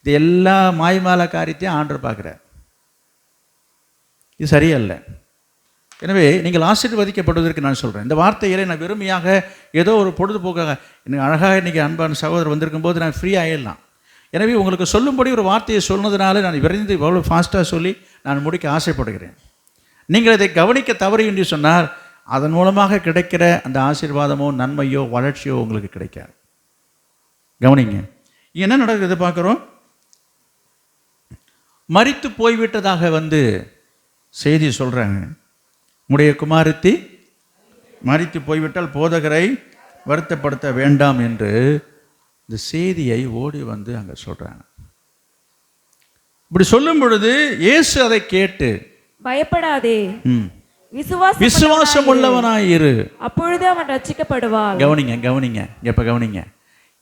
Speaker 2: இது எல்லா மாய்மால காரியத்தையும் ஆண்டவர் பார்க்குறார். இது சரியல்ல. எனவே நீங்கள் ஆசீர்வதிக்கப்படுவதற்கு நான் சொல்கிறேன். இந்த வார்த்தைகளை நான் வெறுமையாக ஏதோ ஒரு பொழுதுபோக்காக எனக்கு அழகாக இன்றைக்கி அன்பான சகோதரர் வந்திருக்கும் போது நான் ஃப்ரீ ஆகிடலாம். எனவே உங்களுக்கு சொல்லும்படி ஒரு வார்த்தையை சொன்னதுனால நான் விரைந்து எவ்வளோ ஃபாஸ்ட்டாக சொல்லி நான் முடிக்க ஆசைப்படுகிறேன். நீங்கள் இதை கவனிக்க தவறு என்று சொன்னால் அதன் மூலமாக கிடைக்கிற அந்த ஆசீர்வாதமோ நன்மையோ வளர்ச்சியோ உங்களுக்கு கிடைக்காது. கவனிங்க, என்ன நடக்குது பார்க்குறோம். மரித்து போய்விட்டதாக செய்தி சொல்கிறாங்க. உம்முடைய குமாரத்தி மரித்து போய்விட்டால் போதகரை வருத்தப்படுத்த வேண்டாம் என்று இந்த செய்தியை ஓடி அங்கே சொல்கிறாங்க. இப்படி சொல்லும் பொழுது இயேசு அதை கேட்டு,
Speaker 3: பயப்படாதே,
Speaker 2: விசுவாசம் உள்ளவனாயிரு,
Speaker 3: அப்பொழுது அவன் ரட்சிக்கப்படுவான்.
Speaker 2: கவனிங்க, இப்போ கவனிங்க,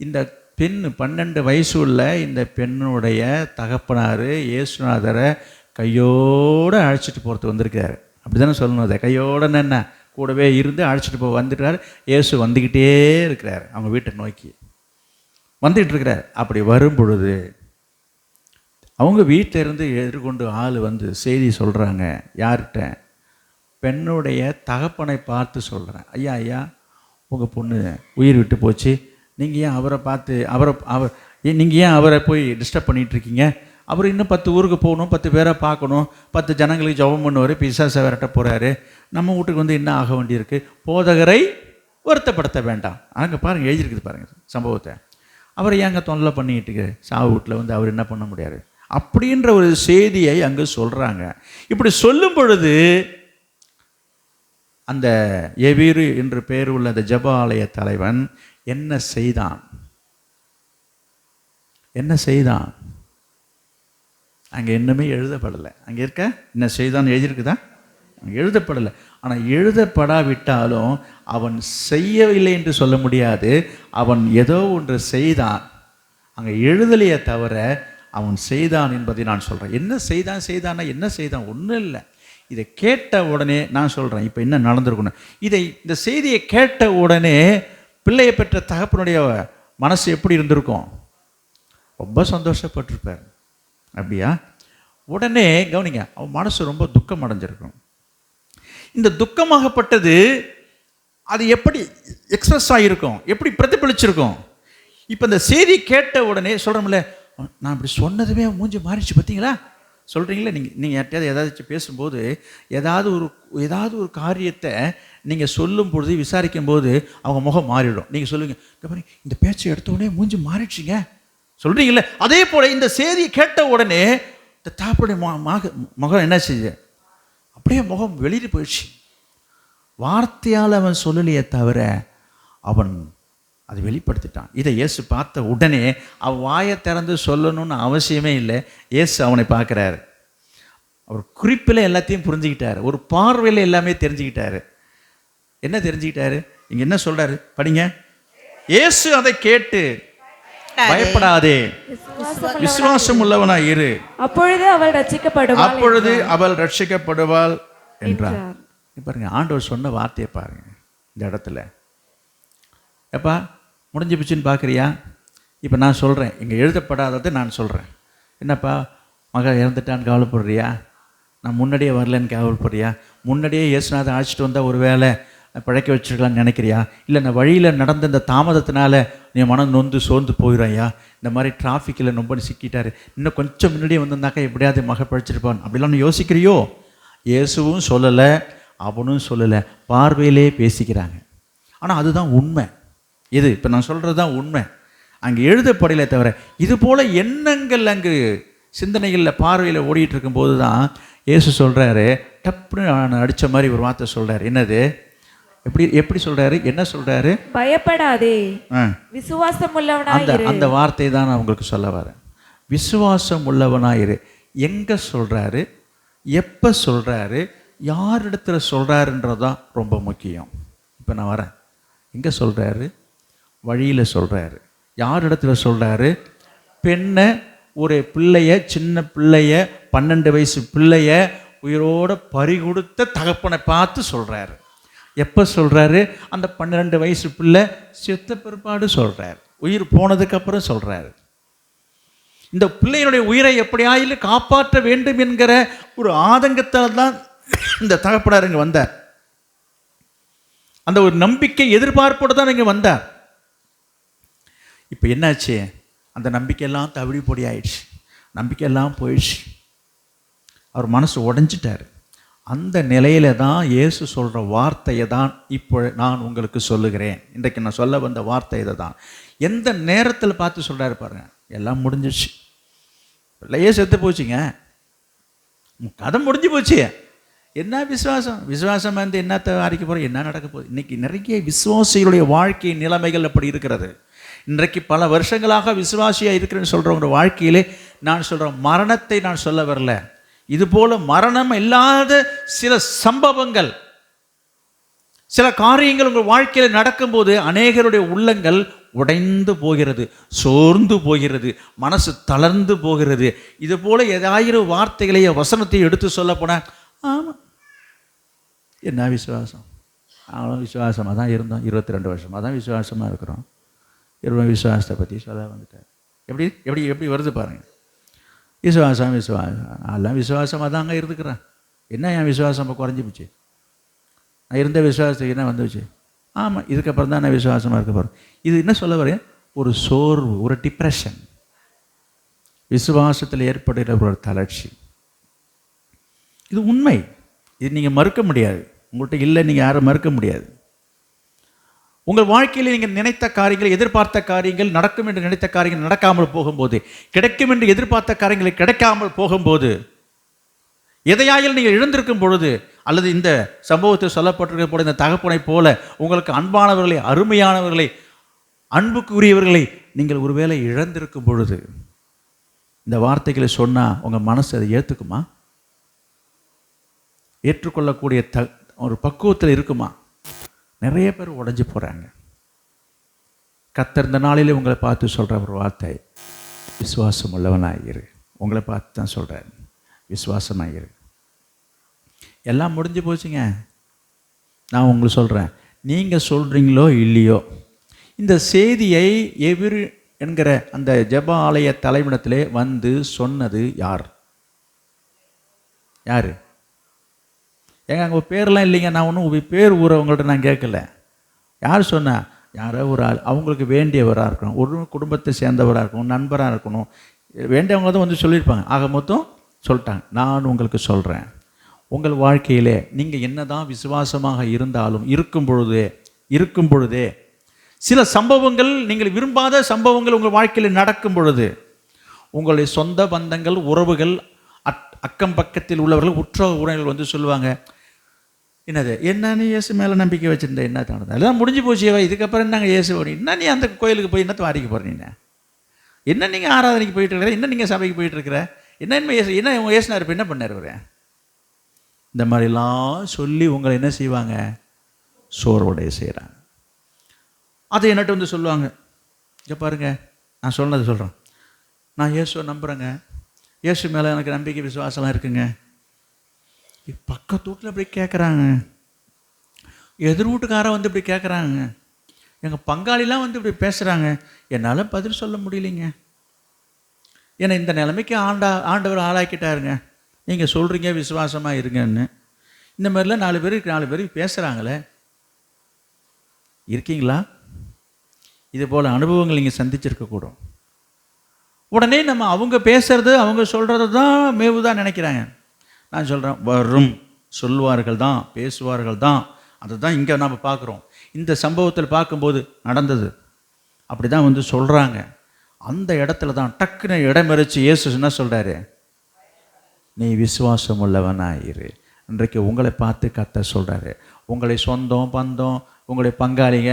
Speaker 2: இந்த பெண் 12 வயசு உள்ள இந்த பெண்ணுடைய தகப்பனார் இயேசுநாதரை கையோடு அழைச்சிட்டு போகிறது வந்திருக்காரு. அப்படி தானே சொல்லணும். அதை கையோடு என்ன கூடவே இருந்து அழைச்சிட்டு வந்துட்டார். இயேசு வந்துக்கிட்டே இருக்கிறார், அவங்க வீட்டை நோக்கி வந்துக்கிட்டு இருக்கிறார். அப்படி வரும் பொழுது அவங்க வீட்டில் இருந்து எதிர்கொண்டு ஆள் வந்து செய்தி சொல்கிறாங்க. யார்கிட்ட? பெண்ணுடைய தகப்பனை பார்த்து சொல்கிறேன், ஐயா ஐயா உங்கள் பொண்ணு உயிர் விட்டு போச்சு, நீங்கள் ஏன் அவரை பார்த்து நீங்கள் ஏன் அவரை போய் டிஸ்டர்ப் பண்ணிகிட்ருக்கீங்க? அவர் இன்னும் 10 ஊருக்கு போகணும், 10 பேரை பார்க்கணும், 10 ஜனங்களுக்கு ஜெபம் பண்ணுவார், பிசாசை விரட்ட போகிறாரு, நம்ம வீட்டுக்கு வந்து என்ன ஆக வேண்டியிருக்கு, போதகரை வருத்தப்படுத்த வேண்டாம். அங்கே பாருங்கள் எழுதியிருக்குது பாருங்கள் சம்பவத்தை. அவரை ஏங்க தொல்லை பண்ணிக்கிட்டு சாவு வீட்டில் வந்து அவர் என்ன பண்ண முடியாது அப்படின்ற ஒரு செய்தியை அங்கே சொல்கிறாங்க. இப்படி சொல்லும் பொழுது அந்த எவீரு என்று பெயர் உள்ள அந்த ஜெப ஆலய தலைவன் என்ன செய்தான்? அங்கே இன்னுமே எழுதப்படலை. அங்கே இருக்க என்ன செய்தான் எழுதியிருக்குதா? அங்கே எழுதப்படலை. ஆனால் எழுதப்படாவிட்டாலும் அவன் செய்யவில்லை என்று சொல்ல முடியாது. அவன் ஏதோ ஒன்று செய்தான், அங்கே எழுதலையே தவிர அவன் செய்தான் என்பதை நான் சொல்கிறேன். என்ன செய்தானா என்ன செய்தான்? ஒன்றும் இல்லை. இதை கேட்ட உடனே நான் சொல்கிறேன் இப்போ என்ன நடந்திருக்கணும். இந்த செய்தியை கேட்ட உடனே பிள்ளையை பெற்ற தகப்பனுடைய மனசு எப்படி இருந்திருக்கும்? ரொம்ப சந்தோஷப்பட்டிருப்பார். அப்படியா? உடனே கவனிங்க, அவன் மனசு ரொம்ப துக்கம் அடைஞ்சிருக்கும். இந்த துக்கமாகப்பட்டது அது எப்படி எக்ஸ்பிரஸ் ஆகியிருக்கும், எப்படி பிரதிபலிச்சிருக்கும்? இப்போ இந்த செய்தி கேட்ட உடனே சொல்கிறோம்ல, நான் இப்படி சொன்னதுமே மூஞ்சி மாறிச்சு பார்த்தீங்களா? சொல்கிறீங்களா? நீங்கள் யார்ட்டையாவது ஏதாச்சும் பேசும்போது ஏதாவது ஒரு காரியத்தை நீங்கள் சொல்லும் பொழுது விசாரிக்கும் போது அவங்க முகம் மாறிடும். நீங்கள் சொல்லுவீங்க, இந்த பேச்சை எடுத்த உடனே மூஞ்சி மாறிடுச்சிங்க சொல்கிறீங்களே. அதே போல் இந்த செய்தியை கேட்ட உடனே இந்த தாப்புடைய முகம் என்ன செய்யுது? அப்படியே முகம் வெளியே போயிடுச்சு. வார்த்தையால் அவன் சொல்லலையே தவிர அவன் அதை வெளிப்படுத்திட்டான். இதை இயேசு பார்த்த உடனே அவன் வாயை திறந்து சொல்லணும்னு அவசியமே இல்லை. இயேசு அவனை பார்க்குறாரு. அவர் குறிப்பில் எல்லாத்தையும் புரிஞ்சுக்கிட்டாரு, ஒரு பார்வையில் எல்லாமே தெரிஞ்சுக்கிட்டாரு. என்ன தெரிஞ்சுக்கிட்டாரு? இங்கே என்ன சொல்கிறாரு படிங்க. இயேசு அதை கேட்டு, பயப்படாதே, விசுவாசம் உள்ளவனாய் இரு, அப்பொழுது அவள் ரட்சிக்கப்படுவாள் என்றார். பாருங்க, ஆண்டவர் சொன்ன வார்த்தையை பாருங்க. இந்த இடத்துல எப்பா முடிஞ்சு போச்சுன்னு பார்க்குறியா? இப்போ நான் சொல்கிறேன், இங்கே எழுதப்படாததை நான் சொல்கிறேன். என்னப்பா மகன் இறந்துட்டான்னு கவலைப்படுறியா? நான் முன்னாடியே வரலன்னு கவலைப்படுறியா? முன்னாடியே இயேசுநாதன் அழைச்சிட்டு வந்தால் ஒரு வேளை பழைக்க வச்சுருக்கலான்னு நினைக்கிறியா? இல்லை நான் வழியில் நடந்த இந்த தாமதத்தினால நீ மனம் நொந்து சோர்ந்து போயிடுறாயா? இந்த மாதிரி டிராஃபிக்கில் ரொம்ப சிக்கிட்டாரு, இன்னும் கொஞ்சம் முன்னாடியே வந்திருந்தாக்கா எப்படியாவது மக பழிச்சிருப்பான் அப்படிலாம் யோசிக்கிறியோ? இயேசுவும் சொல்லலை, அவனும் சொல்லலை, பார்வையிலே பேசிக்கிறாங்க. ஆனால் அதுதான் உண்மை. இது இப்போ நான் சொல்கிறது தான் உண்மை. அங்கே எழுதப்படலை தவிர இது போல் எண்ணங்கள் அங்கு சிந்தனைகளில் பார்வையில் ஓடிட்டு இருக்கும்போது தான் இயேசு சொல்கிறாரு, டப்புன்னு நான் அடித்த மாதிரி ஒரு வார்த்தை சொல்கிறார். என்னது? எப்படி சொல்கிறாரு? என்ன சொல்கிறாரு? பயப்படாதே, விசுவாசம் உள்ளவனாயிரு. அந்த வார்த்தை தான் நான் உங்களுக்கு சொல்ல வரேன். விசுவாசம் உள்ளவனாயிரு. எங்கே சொல்கிறாரு, எப்போ சொல்கிறாரு, யார் இடத்துல சொல்கிறாருன்றதான் ரொம்ப முக்கியம். இப்போ நான் வரேன். எங்கே சொல்கிறாரு? வழியில் சொல்கிறாரு. யார் இடத்துல சொல்கிறாரு? பெண்ணை, ஒரு பிள்ளைய, சின்ன பிள்ளைய, 12 வயசு பிள்ளைய உயிரோடு பறிகொடுத்த தகப்பனை பார்த்து சொல்கிறாரு. எப்போ சொல்கிறாரு? அந்த 12 வயசு பிள்ளை செத்த பிற்பாடு சொல்கிறார், உயிர் போனதுக்கப்புறம் சொல்கிறாரு. இந்த பிள்ளையினுடைய உயிரை எப்படியாயிலும் காப்பாற்ற வேண்டும் என்கிற ஒரு ஆதங்கத்தால் தான் இந்த தகப்பனார் இங்கே வந்தார். அந்த ஒரு நம்பிக்கை எதிர்பார்ப்போடு தான் இங்கே வந்தார். இப்போ என்னாச்சு? அந்த நம்பிக்கையெல்லாம் தவிடி பொடி ஆயிடுச்சு, நம்பிக்கையெல்லாம் போயிடுச்சு. அவர் மனசு உடைஞ்சிட்டார். அந்த நிலையில தான் இயேசு சொல்கிற வார்த்தையை தான் இப்போ நான் உங்களுக்கு சொல்லுகிறேன். இன்றைக்கு நான் சொல்ல வந்த வார்த்தை இதை தான். எந்த நேரத்தில் பார்த்து சொல்கிறாரு பாருங்க, எல்லாம் முடிஞ்சிடுச்சு, பிள்ளையே செத்து போச்சுங்க, கதை முடிஞ்சு போச்சு. என்ன விசுவாசம் வந்து என்னத்தை அறிக்க போகிறோம், என்ன நடக்க போகுது? இன்றைக்கி நிறைய விசுவாசிகளுடைய வாழ்க்கை நிலைமைகள் அப்படி இருக்கிறது. இன்றைக்கு பல வருஷங்களாக விசுவாசியாக இருக்கிறேன்னு சொல்கிறவங்க வாழ்க்கையிலே நான் சொல்கிறேன், மரணத்தை நான் சொல்ல வரல, இதுபோல் மரணம் இல்லாத சில சம்பவங்கள், சில காரியங்கள் உங்கள் வாழ்க்கையில் நடக்கும்போது அநேகருடைய உள்ளங்கள் உடைந்து போகிறது, சோர்ந்து போகிறது, மனசு தளர்ந்து போகிறது. இது போல ஏதாயிரம் வார்த்தைகளையோ வசனத்தையும் எடுத்து சொல்ல போனால், ஆமாம் என்ன விசுவாசம், அவளும் விசுவாசமாக தான் இருந்தோம், 22 வருஷமாக தான் விசுவாசமாக இருக்கிறோம், விசுவாசத்தை பற்றி சொல்ல வந்துட்டார். எப்படி எப்படி எப்படி வருது பாருங்கள். விசுவாசம் எல்லாம் விசுவாசமாக தாங்க இருந்துக்கிறேன். என்ன என் விசுவாசம் இப்போ குறைஞ்சி போச்சு, நான் இருந்த விசுவாசத்துக்கு என்ன வந்துச்சு? ஆமாம், இதுக்கப்புறம் தான் நான் விசுவாசமாக இருக்க போகிறேன். இது என்ன சொல்ல வரேன்? ஒரு சோர்வு, ஒரு டிப்ரெஷன், விசுவாசத்தில் ஏற்படுகிற ஒரு தளர்ச்சி. இது உண்மை, இது நீங்கள் மறுக்க முடியாது. உங்கள்கிட்ட இல்லை, நீங்கள் யாரும் மறுக்க முடியாது. உங்கள் வாழ்க்கையில் நீங்கள் நினைத்த காரியங்கள், எதிர்பார்த்த காரியங்கள், நடக்கும் என்று நினைத்த காரியங்கள் நடக்காமல் போகும்போது, கிடைக்கும் என்று எதிர்பார்த்த காரியங்களை கிடைக்காமல் போகும்போது, எதையாயில் நீங்கள் இழந்திருக்கும் பொழுது, அல்லது இந்த சம்பவத்தில் சொல்லப்பட்டிருக்க போல இந்த தகப்பனை போல உங்களுக்கு அன்பானவர்களை, அருமையானவர்களை, அன்புக்குரியவர்களை நீங்கள் ஒருவேளை இழந்திருக்கும் பொழுது, இந்த வார்த்தைகளை சொன்னால் உங்கள் மனசு அதை ஏற்றுக்குமா? ஏற்றுக்கொள்ளக்கூடிய ஒரு பக்குவத்தில் இருக்குமா? நிறைய பேர் உடைஞ்சு போகிறாங்க. கர்த்தர் இந்த நாளிலே உங்களை பார்த்து சொல்கிற ஒரு வார்த்தை, விசுவாசம் உள்ளவனாயிரு. உங்களை பார்த்து தான் சொல்கிறேன், விசுவாசமாயிரு. எல்லாம் முடிஞ்சு போச்சுங்க. நான் உங்களுக்கு சொல்கிறேன், நீங்கள் சொல்கிறீங்களோ இல்லையோ, இந்த செய்தியை எவ்விரு என்கிற அந்த ஜெப ஆலய தலைவனிடத்திலே வந்து சொன்னது யார்? யார்? ஏங்க அங்கே பேரெலாம் இல்லைங்க, நான் ஒன்றும் பேர் ஊரை உங்கள்கிட்ட நான் கேட்கல. யார் சொன்னா? யாரோ ஒரு ஆள், அவங்களுக்கு வேண்டியவராக இருக்கணும், ஒரு குடும்பத்தை சேர்ந்தவராக இருக்கணும், நண்பராக இருக்கணும், வேண்டியவங்க தான் வந்து சொல்லியிருப்பாங்க. ஆக மொத்தம் சொல்லிட்டாங்க. நான் உங்களுக்கு சொல்கிறேன், உங்கள் வாழ்க்கையிலே நீங்கள் என்ன தான் விசுவாசமாக இருந்தாலும் இருக்கும் பொழுதே சில சம்பவங்கள், நீங்கள் விரும்பாத சம்பவங்கள் உங்கள் வாழ்க்கையில் நடக்கும் பொழுது, உங்களுடைய சொந்த பந்தங்கள், உறவுகள், அக்கம் பக்கத்தில் உள்ளவர்கள், உற்ற உறவினர்கள் வந்து சொல்லுவாங்க, என்னது என்ன நீ இயேசு மேலே நம்பிக்கை வச்சுருந்த, என்ன தானது எல்லாம் முடிஞ்சு போச்சு, இதுக்கப்புறம் என்னங்க இயேசு போனீங்க, என்ன நீ அந்த கோயிலுக்கு போய் என்னத்தை வாரிக்க போகிறீங்க, என்ன நீங்கள் ஆராதனைக்கு போயிட்டு இருக்கிற, என்ன நீங்கள் சபைக்கு போயிட்டு இருக்கிற, என்ன இயேசு, என்ன உங்கள் இயேசுனார் இப்போ என்ன பண்ணார் இவர்? இந்த மாதிரிலாம் சொல்லி உங்களை என்ன செய்வாங்க? சோர்வுடைய செய்கிறாங்க. அதை என்னட்டு வந்து சொல்லுவாங்க, இங்கே பாருங்க, நான் சொன்னது சொல்கிறேன், நான் இயேசுவை நம்புகிறேங்க, இயேசு மேலே எனக்கு நம்பிக்கை விசுவாசம்லாம் இருக்குங்க. பக்கத்து வீட்டில் இப்படி கேட்குறாங்க, எதிர் வீட்டுக்காரன் வந்து இப்படி கேட்குறாங்க, எங்கள் பங்காளிலாம் வந்து இப்படி பேசுகிறாங்க, என்னால் பதில் சொல்ல முடியலைங்க. ஏன்னா இந்த நிலைமைக்கு ஆண்டவர் ஆளாக்கிட்டாருங்க. நீங்கள் சொல்கிறீங்க விசுவாசமாக இருங்கன்னு, இந்த மாதிரிலாம் 4 பேருக்கு பேசுகிறாங்களே, இருக்கீங்களா? இது போல் அனுபவங்கள் நீங்கள் சந்திச்சிருக்கக்கூடும். உடனே நம்ம அவங்க பேசுறது, அவங்க சொல்கிறது தான் மேவுதான் நினைக்கிறாங்க. நான் சொல்கிறேன், வரும், சொல்வார்கள் தான், பேசுவார்கள் தான். அதை தான் இங்கே நாம் பார்க்குறோம். இந்த சம்பவத்தில் பார்க்கும்போது நடந்தது அப்படி தான் வந்து சொல்கிறாங்க. அந்த இடத்துல தான் டக்குன்னு இடமறிச்சு இயேசு என்ன சொல்கிறாரு? நீ விசுவாசம் உள்ளவனாயிரு. இன்றைக்கு உங்களை பார்த்து கர்த்தர் சொல்கிறாரு, உங்களை சொந்தம் பந்தம், உங்களுடைய பங்காளிங்க,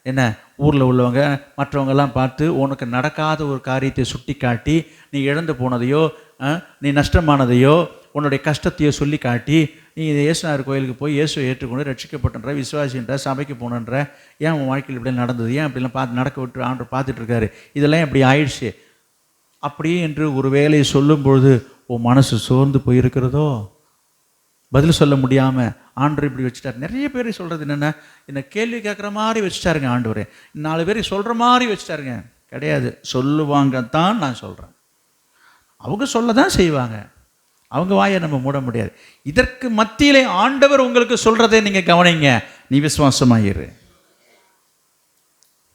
Speaker 2: என்ன ஊரில் உள்ளவங்க, மற்றவங்கெல்லாம் பார்த்து உனக்கு நடக்காத ஒரு காரியத்தை சுட்டி காட்டி, நீ இழந்து போனதையோ, நீ நஷ்டமானதையோ, உன்னுடைய கஷ்டத்தையோ சொல்லி காட்டி, நீ இயேசுநாதர் கோயிலுக்கு போய் இயேசுவை ஏற்றுக்கொண்டு ரட்சிக்கப்பட்டன்ற, விசுவாசின்ற, சபைக்கு போனன்ற, ஏன் உன் வாழ்க்கையில் இப்படி நடந்தது, ஏன் அப்படிலாம் நடக்க விட்டு ஆண்டவர் பார்த்துட்ருக்காரு, இதெல்லாம் இப்படி ஆயிடுச்சு அப்படி என்று ஒரு வேலையை சொல்லும்பொழுது உன் மனசு சோர்ந்து போயிருக்கிறதோ, பதில் சொல்ல முடியாமல் ஆண்டவர் இப்படி வச்சுட்டார். நிறைய பேர் சொல்கிறது என்னென்னா, என்னை கேள்வி கேட்குற மாதிரி வச்சுட்டாருங்க ஆண்டவரே, 4 பேர் சொல்கிற மாதிரி வச்சுட்டாருங்க. கிடையாது, சொல்லுவாங்க தான். நான் சொல்கிறேன், அவங்க சொல்ல தான் செய்வாங்க, அவங்க வாயை நம்ம மூட முடியாது. இதற்கு மத்தியிலே ஆண்டவர் உங்களுக்கு சொல்கிறதை நீங்கள் கவனிங்க, நீ விசுவாசமாயிரு.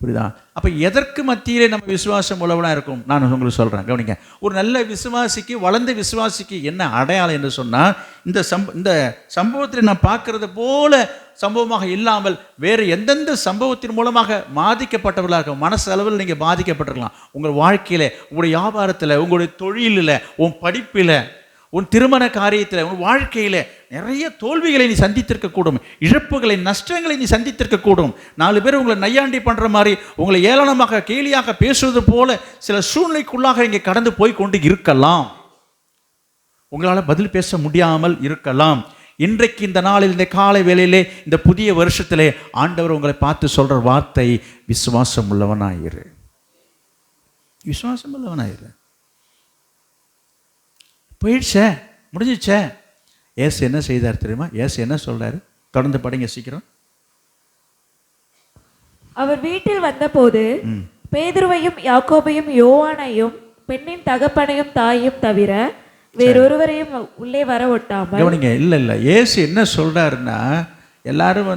Speaker 2: புரியுதா? அப்போ எதற்கு மத்தியிலே நம்ம விசுவாசம் உள்ளவனாக இருக்கும்? நான் உங்களுக்கு சொல்கிறேன், கவனிங்க. ஒரு நல்ல விசுவாசிக்கு, வளர்ந்த விசுவாசிக்கு என்ன அடையாளம் என்று சொன்னால், இந்த சம்பவத்தில் நான் பார்க்கறது போல சம்பவமாக இல்லாமல் வேறு எந்தெந்த சம்பவத்தின் மூலமாக பாதிக்கப்பட்டவர்களாக இருக்கும். மனசளவில் நீங்கள் பாதிக்கப்பட்டிருக்கலாம். உங்கள் வாழ்க்கையில், உங்களுடைய வியாபாரத்தில், உங்களுடைய தொழிலில், உன் படிப்பில், உன் திருமண காரியத்தில், உன் வாழ்க்கையில் நிறைய தோல்விகளை நீ சந்தித்திருக்கக்கூடும், இழப்புகளை, நஷ்டங்களை நீ சந்தித்திருக்கக்கூடும். 4 பேர் உங்களை நையாண்டி பண்ணுற மாதிரி, உங்களை ஏளனமாக கேலியாக பேசுவது போல சில சூழ்நிலைக்குள்ளாக இங்கே கடந்து போய் கொண்டு இருக்கலாம். உங்களால் பதில் பேச முடியாமல் இருக்கலாம். இன்றைக்கு இந்த நாளில், இந்த காலை வேளையிலே, இந்த புதிய வருஷத்திலே ஆண்டவர் உங்களை பார்த்து சொல்கிற வார்த்தை, விசுவாசம் உள்ளவனாயிரு. விசுவாசம் உள்ளவனாயிரு. போயிடுச்சே, முடிஞ்சிச்சே. ஏசு என்ன செய்தார் தெரியுமா? ஏசு என்ன சொல்றாரு? தொடர்ந்து படிங்க சீக்கிரம்.
Speaker 3: அவர் வீட்டில் வந்தபோது பேதுருவையும் யாக்கோபையும் யோவானையும் பெண்ணின் தகப்பனையும் தாயையும் தவிர வேறொருவரையும் உள்ளே வர ஒட்டாமல்.
Speaker 2: கவனிங்க, இல்ல ஏசு என்ன சொல்றாருன்னா, எல்லாரும்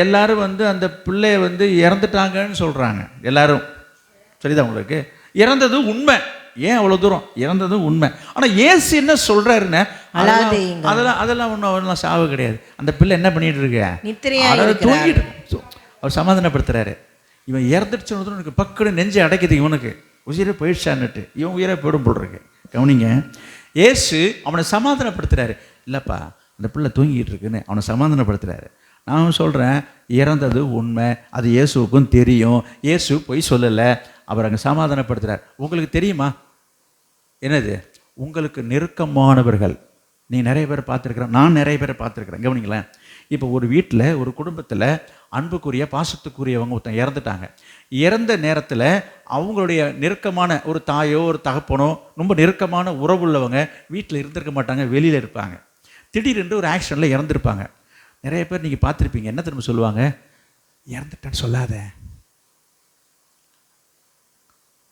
Speaker 2: எல்லாரும் அந்த பிள்ளைய இறந்துட்டாங்கன்னு சொல்றாங்க. எல்லாரும் சரிதான் உங்களுக்கு? இறந்தது உண்மை. ஏன் அவ்வளவு தூரம்? இறந்தது உண்மை. ஆனா ஏசு என்ன சொல்றாருன்னா, அதெல்லாம் ஒன்றும் சாவு கிடையாது. அந்த பிள்ளை என்ன பண்ணிட்டு இருக்க? தூங்கிட்டு. அவர் சமாதானப்படுத்துறாரு. இவன் இறந்துடுச்சு, உனக்கு பக்குன்னு நெஞ்சை அடைக்குது, இவனுக்கு உயிரை போயிடுச்சான்னுட்டு. இவன் உயிரை போயிடும் போல் இருக்கு. கவனிங்க, ஏசு அவனை சமாதானப்படுத்துறாரு. இல்லைப்பா, அந்த பிள்ளை தூங்கிட்டு இருக்குன்னு அவனை சமாதானப்படுத்துறாரு. நான் சொல்கிறேன், இறந்தது உண்மை, அது இயேசுவுக்கும் தெரியும். இயேசு பொய் சொல்லலை. அவர் அங்கே சமாதானப்படுத்துறார். உங்களுக்கு தெரியுமா என்னது? உங்களுக்கு நெருக்கமானவர்கள், நீ நிறைய பேர் பார்த்துருக்குறேன், நான் நிறைய பேரை பார்த்துருக்குறேன். கவனிங்களேன், இப்போ ஒரு வீட்டில், ஒரு குடும்பத்தில் அன்புக்குரிய பாசத்துக்குரியவங்க ஒருத்தன் இறந்துட்டாங்க. இறந்த நேரத்தில் அவங்களுடைய நெருக்கமான ஒரு தாயோ ஒரு தகப்பனோ, ரொம்ப நெருக்கமான உறவுள்ளவங்க வீட்டில் இருந்திருக்க மாட்டாங்க, வெளியில் இருப்பாங்க. திடீரென்று ஒரு ஆக்சிடெண்ட்டில் இறந்துருப்பாங்க. நிறைய பேர் நீங்கள் பார்த்துருப்பீங்க. என்ன திரும்ப சொல்லுவாங்க? இறந்துட்டேன்னு சொல்லாத.